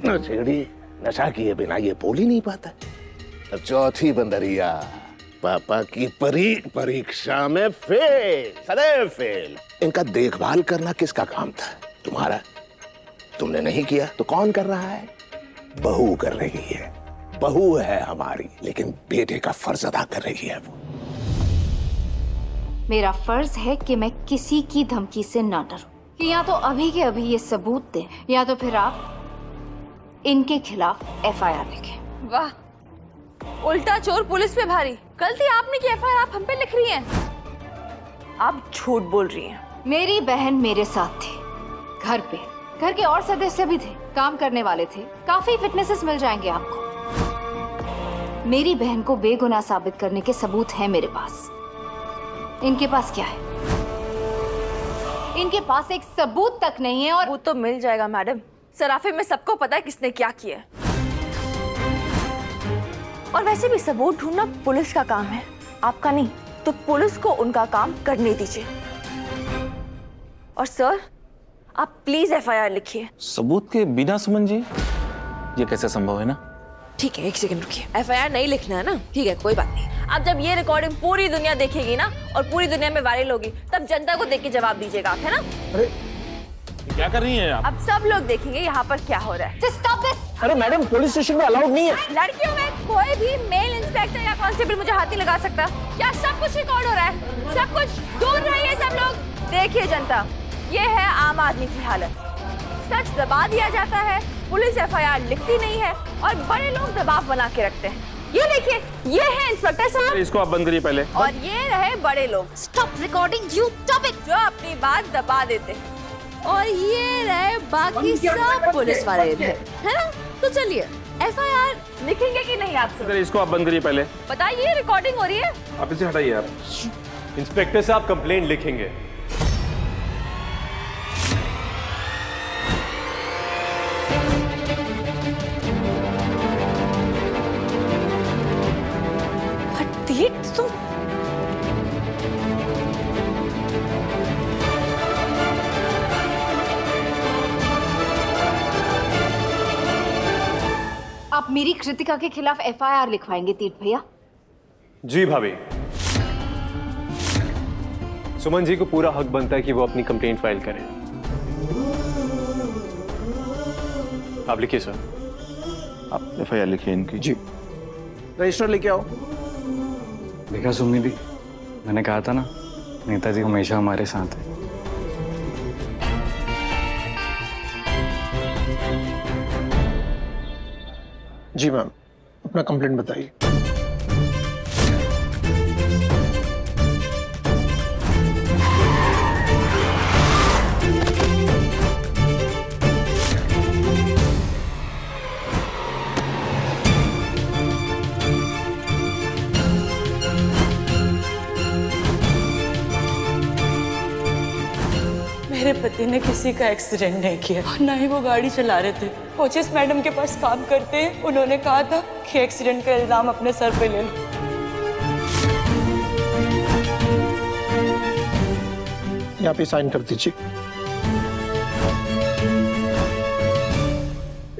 नशेड़ी, नशा किए बिना ये बोल ही नहीं पाता। और चौथी बंदरिया, पापा की परीक्षा में फेल, सदैव फेल। इनका देखभाल करना किसका काम था? तुम्हारा। तुमने नहीं किया तो कौन कर रहा है? बहू कर रही है। बहू है हमारी, लेकिन बेटे का फर्ज अदा कर रही है वो। मेरा फर्ज है कि मैं किसी की धमकी से ना डरूं, कि या तो अभी के अभी ये सबूत दें या तो फिर आप इनके खिलाफ FIR लिखें। वाह, उल्टा चोर पुलिस पे भारी। गलती आपने की, FIR आप हम पे लिख रही हैं। आप झूठ बोल रही हैं। मेरी बहन मेरे साथ थी घर पे, घर के और सदस्य भी थे, काम करने वाले थे, काफी फिटनेसेस मिल जाएंगे आपको। मेरी बहन को बेगुनाह साबित करने के सबूत हैं मेरे पास। इनके पास क्या है? इनके पास एक सबूत तक नहीं है। और वो तो मिल जाएगा मैडम, सराफे में सबको पता है किसने क्या किया है। और वैसे भी सबूत ढूंढना पुलिस का काम है, आपका नहीं। तो पुलिस को उनका काम करने दीजिए। और सर, आप प्लीज FIR लिखिए। सबूत के बिना सुमन जी, ये कैसे संभव है ना? ठीक है, 1 सेकंड रुकिए। FIR नहीं लिखना है ना? ठीक है, कोई बात नहीं। अब जब ये रिकॉर्डिंग पूरी दुनिया देखेगी ना, और पूरी दुनिया में वायरल होगी, तब जनता को देख के जवाब दीजिएगा आप, है ना? अरे क्या कर रही हैं आप? अब सब लोग देखेंगे यहाँ पर क्या हो रहा है। Just stop this! अरे मैडम, पुलिस स्टेशन में अलाउड नहीं है। लड़कियों में कोई भी मेल इंस्पेक्टर या कांस्टेबल मुझे हाथ नहीं लगा सकता। क्या सब कुछ रिकॉर्ड हो रहा है? सब कुछ दूर रहिए सब लोग। देखिए जनता, ये है आम आदमी की हालत। सच दबा दिया जाता है, पुलिस FIR लिखती नहीं है, और बड़े लोग दबाव बना के रखते हैं। ये देखिए, ये है इंस्पेक्टर साहब। इसको आप बंद करिए पहले। और ये रहे बड़े लोग। Stop recording, you stop it! जो अपनी बात दबा देते हैं। और ये रहे बाकी सब पुलिस वाले, है ना? तो चलिए, FIR लिखेंगे कि नहीं आप सब? इसको आप बंद करिए पहले। बताइए, रिकॉर्डिंग हो रही है। आप इसे हटाइए आप। इंस्पेक्टर साहब कंप्लेंट लिखेंगे। तुम मेरी कृतिका के खिलाफ FIR लिखवाएंगे तीर्थ भैया? जी भाभी, सुमन जी को पूरा हक बनता है कि वो अपनी कंप्लेंट फाइल करें। आप लिखिए सर। आप FIR लिखिए इनकी। जी। रजिस्टर लेके आओ। देखा सुमनी दी, मैंने कहा था ना, नेताजी हमेशा हमारे साथ है। जी मैम, अपना कंप्लेंट बताइए। मेरे पति ने किसी का एक्सीडेंट नहीं किया और ना ही वो गाड़ी चला रहे थे। ओजेस मैडम के पास काम करते हैं, उन्होंने कहा था कि एक्सीडेंट का इल्जाम अपने सर पे ले लो। यहाँ पे साइन कर दीजिए।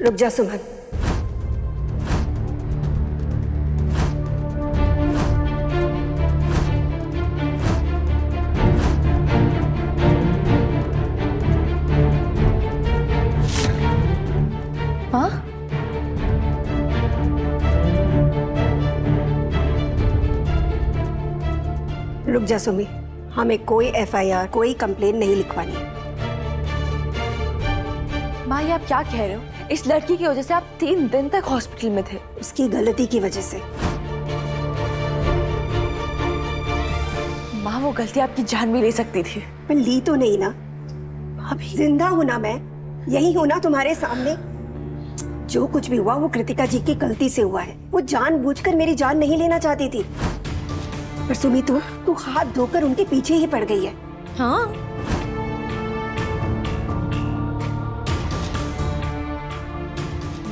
रुक जा सुमन, रुक जा सुमी, हमें कोई FIR, कोई कंप्लेन नहीं लिखवानी। माँ, ये आप क्या कह रहे हो? इस लड़की की वजह से आप 3 दिन तक हॉस्पिटल में थे। उसकी गलती की वजह से। माँ, वो गलती आपकी जान भी ले सकती थी। मैं ली तो नहीं ना, अभी जिंदा हूं ना, मैं यही हूं ना तुम्हारे सामने। जो कुछ भी हुआ वो कृतिका जी की गलती से हुआ है। वो जानबूझकर मेरी जान नहीं लेना चाहती थी। पर सुमी, तू हाथ धोकर उनके पीछे ही पड़ गई है। हाँ,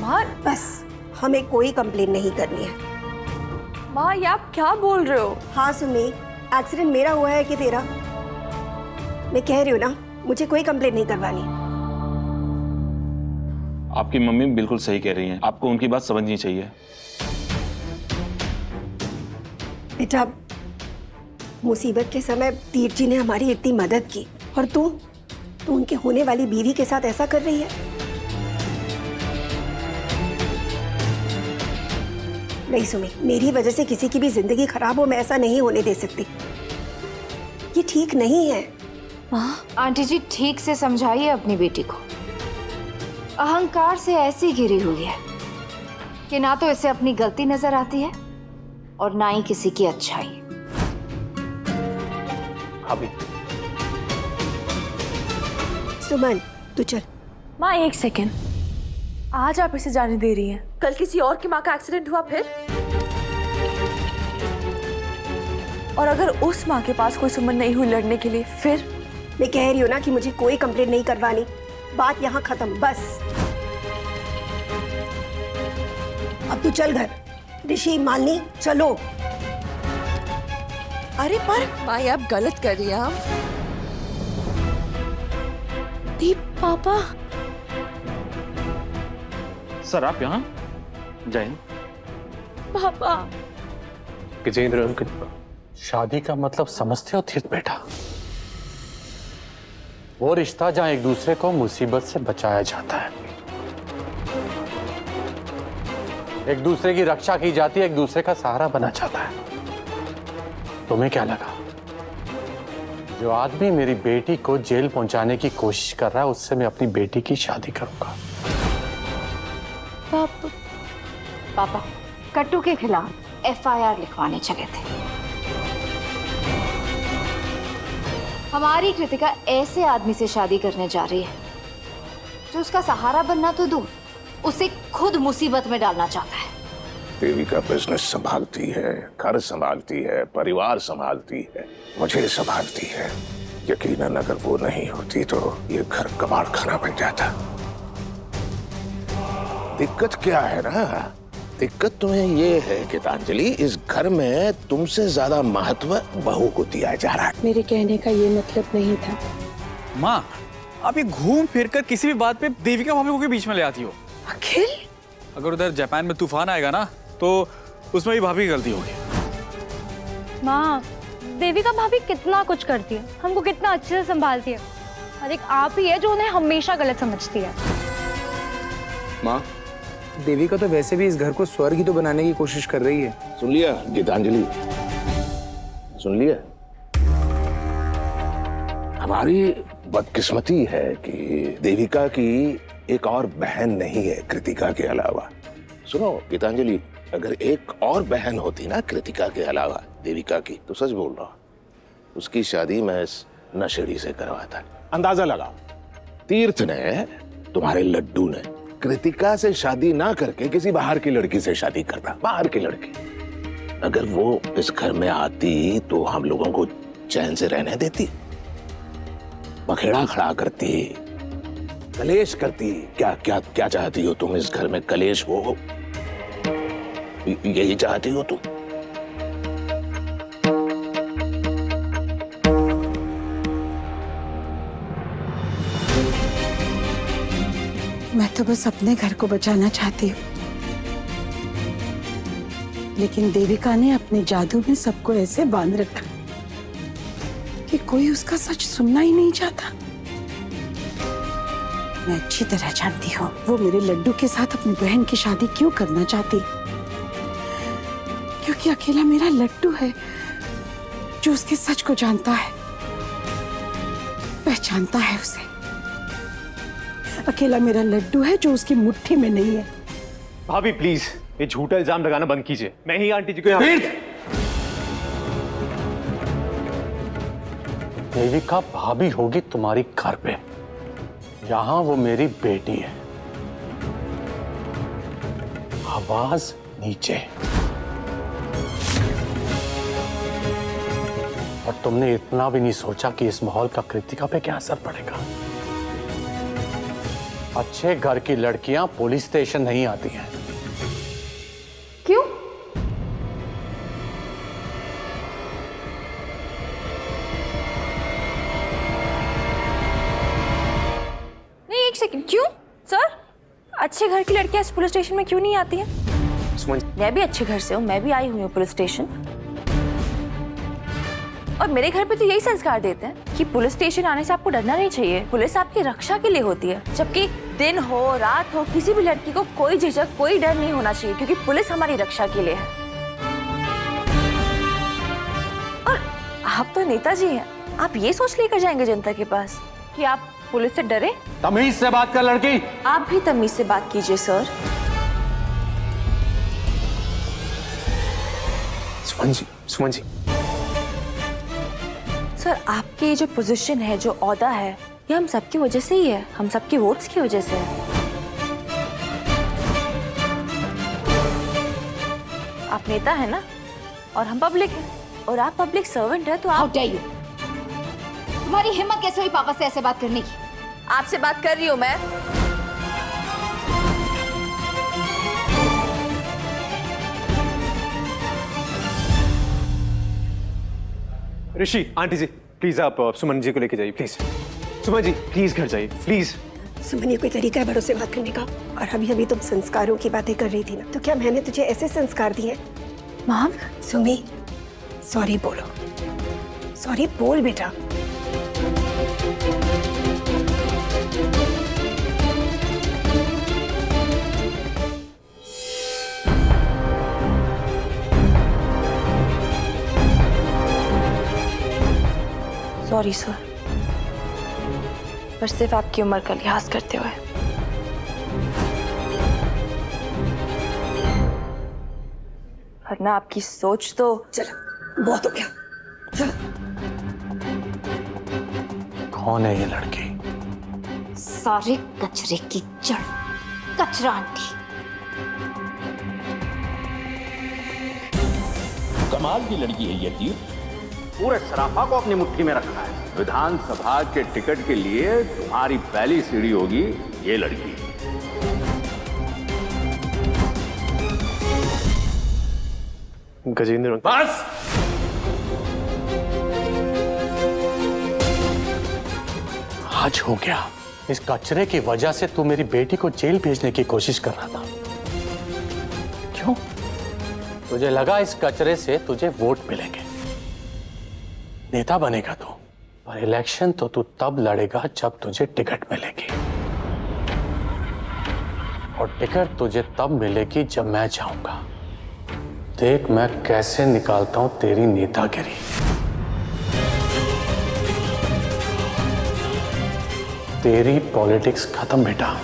माँ, बस हमें कोई कंप्लेन नहीं करनी है। माँ, ये आप क्या बोल रहे हो? हाँ सुमी, एक्सीडेंट मेरा हुआ है कि तेरा? मैं कह रही हूँ ना, मुझे कोई कंप्लेन नहीं करवानी। आपकी मम्मी बिल्कुल सही कह रही हैं। आपको उनकी बात समझनी चाहिए। बेटा, मुसीबत के समय तीर्थ जी ने हमारी इतनी मदद की और तू उनके होने वाली बीवी के साथ ऐसा कर रही है। नहीं सुमी, मेरी वजह से किसी की भी जिंदगी खराब हो, मैं ऐसा नहीं होने दे सकती। ये ठीक नहीं है। आंटी जी, ठीक से समझाइए अपनी बेटी को। अहंकार से ऐसी घिरी हुई है कि ना तो इसे अपनी गलती नजर आती है और ना ही किसी की अच्छाई। अभी सुमन, तू चल। माँ, 1 सेकेंड, आज आप इसे जाने दे रही हैं, कल किसी और की माँ का एक्सीडेंट हुआ फिर? और अगर उस माँ के पास कोई सुमन नहीं हुई लड़ने के लिए, फिर? मैं कह रही हूँ ना कि मुझे कोई कंप्लेंट नहीं करवानी। बात यहाँ खत्म, बस। अब तू चल घर। ऋषि, मालिनी, चलो। अरे पर माँ, आप गलत कर रही हैं। आप दीप पापा। सर, आप यहाँ? जय हिंद। पापा। गजेंद्र अंकल, शादी का मतलब समझते हो तीर्थ बेटा? वो रिश्ता जहां एक दूसरे को मुसीबत से बचाया जाता है, एक दूसरे की रक्षा की जाती है, एक दूसरे का सहारा बना जाता है। तुम्हें क्या लगा, जो आदमी मेरी बेटी को जेल पहुंचाने की कोशिश कर रहा है, उससे मैं अपनी बेटी की शादी करूंगा? पापा कट्टू के खिलाफ FIR लिखवाने चले थे। हमारी कृतिका ऐसे आदमी से शादी करने जा रही है जो उसका सहारा बनना तो दूर, उसे खुद मुसीबत में डालना चाहता है। देवी का बिजनेस संभालती है, घर संभालती है, परिवार संभालती है, मुझे संभालती है। यकीनन अगर वो नहीं होती तो ये घर कबाड़ खाना बन जाता। दिक्कत क्या है ना, दिक्कत तुम्हें ये है गीतांजलि, इस घर में तुमसे ज्यादा महत्व बहू को दिया जा रहा है। मेरे कहने का ये मतलब नहीं था। माँ, आप ये घूम फिर कर किसी भी बात पे देविका भाभी को के बीच में ले आती हो। अखिल, अगर उधर जापान में तूफान आएगा ना तो उसमें भी भाभी की गलती होगी। माँ, देविका भाभी कितना कुछ करती है, हमको कितना अच्छे से संभालती है, और एक आप ही है जो उन्हें हमेशा गलत समझती है। माँ, देविका तो वैसे भी इस घर को स्वर्ग ही तो बनाने की कोशिश कर रही है। सुन लिया गीतांजलि, सुन लिया। हमारी बदकिस्मती है कि देविका की एक और बहन नहीं है कृतिका के अलावा। सुनो गीतांजलि, अगर एक और बहन होती ना कृतिका के अलावा देविका की, तो सच बोल रहा हूं उसकी शादी मैं इस नशेड़ी से करवाता। अंदाजा लगाओ, तीर्थ ने, तुम्हारे लड्डू ने कृतिका से शादी ना करके किसी बाहर की लड़की से शादी करता, बाहर की लड़की। अगर वो इस घर में आती तो हम लोगों को चैन से रहने देती? बखेड़ा खड़ा करती, कलेश करती। क्या क्या क्या चाहती हो तुम? इस घर में कलेश हो, यही चाहती हो तुम? मैं तो बस अपने घर को बचाना चाहती हूँ, लेकिन देविका ने अपने जादू में सबको ऐसे बांध रखा कि कोई उसका सच सुनना ही नहीं चाहता। मैं अच्छी तरह जानती हूँ वो मेरे लड्डू के साथ अपनी बहन की शादी क्यों करना चाहती, क्योंकि अकेला मेरा लड्डू है जो उसके सच को जानता है, पहचानता है उसे। अकेला मेरा लड्डू है जो उसकी मुट्ठी में नहीं है। भाभी प्लीज ये झूठा इल्जाम लगाना बंद कीजिए। मैं ही आंटी जी को यहाँ देविका भाभी होगी तुम्हारी घर पे, यहां वो मेरी बेटी है। आवाज नीचे। और तुमने इतना भी नहीं सोचा कि इस माहौल का कृतिका पे क्या असर पड़ेगा। अच्छे घर की लड़कियां पुलिस स्टेशन नहीं आती हैं। क्यों? नहीं, एक सेकंड, क्यों सर? अच्छे घर की लड़कियां इस पुलिस स्टेशन में क्यों नहीं आती हैं? मैं भी अच्छे घर से हूँ, मैं भी आई हुई हूँ पुलिस स्टेशन, और मेरे घर पे तो यही संस्कार देते हैं कि पुलिस स्टेशन आने से आपको डरना नहीं चाहिए, पुलिस आपकी रक्षा के लिए होती है। जबकि दिन हो रात हो, किसी भी लड़की को कोई झिझक, कोई डर नहीं होना चाहिए, क्योंकि पुलिस हमारी रक्षा के लिए है। और आप तो नेताजी हैं, आप ये सोच लेकर जाएंगे जनता के पास कि आप पुलिस से डरे? तमीज से बात कर लड़की। आप भी तमीज से बात कीजिए सर। सुमन जी, सर आपकी ये जो पोजीशन है, जो ओहदा है, ये हम सबकी वजह से ही है, हम सबके वोट्स की वजह से है। आप नेता है ना, और हम पब्लिक है, और आप पब्लिक सर्वेंट है, तो आप तुम्हारी हिम्मत कैसे हुई पापा से ऐसे बात करने की? आपसे बात कर रही हूँ मैं। ऋषि, आंटी जी प्लीज आप सुमन जी को लेके जाइए प्लीज। सुमन जी प्लीज घर जाइए प्लीज। सुमन, ये कोई तरीका है बड़ों से बात करने का? और अभी अभी तुम संस्कारों की बातें कर रही थी ना, तो क्या मैंने तुझे ऐसे संस्कार दिए? माम, सुमी, सॉरी बोलो, सॉरी बोल बेटा। सॉरी सर, पर सिर्फ आपकी उम्र का लिहाज करते हुए। वरना आपकी सोच तो। चलो बहुत हो गया, चलो। कौन है ये लड़की? सारे कचरे की जड़, कचरा आंटी। कमाल की लड़की है ये तीर, पूरे सराफा को अपनी मुट्ठी में रखा है। विधानसभा के टिकट के लिए तुम्हारी पहली सीढ़ी होगी ये लड़की। गजेंद्र, बस आज हो गया। इस कचरे की वजह से तू मेरी बेटी को जेल भेजने की कोशिश कर रहा था। तुझे लगा इस कचरे से तुझे वोट मिलेंगे, नेता बनेगा तू, पर इलेक्शन तो तू तब लड़ेगा जब तुझे टिकट मिलेगी, और टिकट तुझे तब मिलेगी जब मैं चाहूंगा। देख मैं कैसे निकालता हूं तेरी नेतागिरी। तेरी पॉलिटिक्स खत्म बेटा।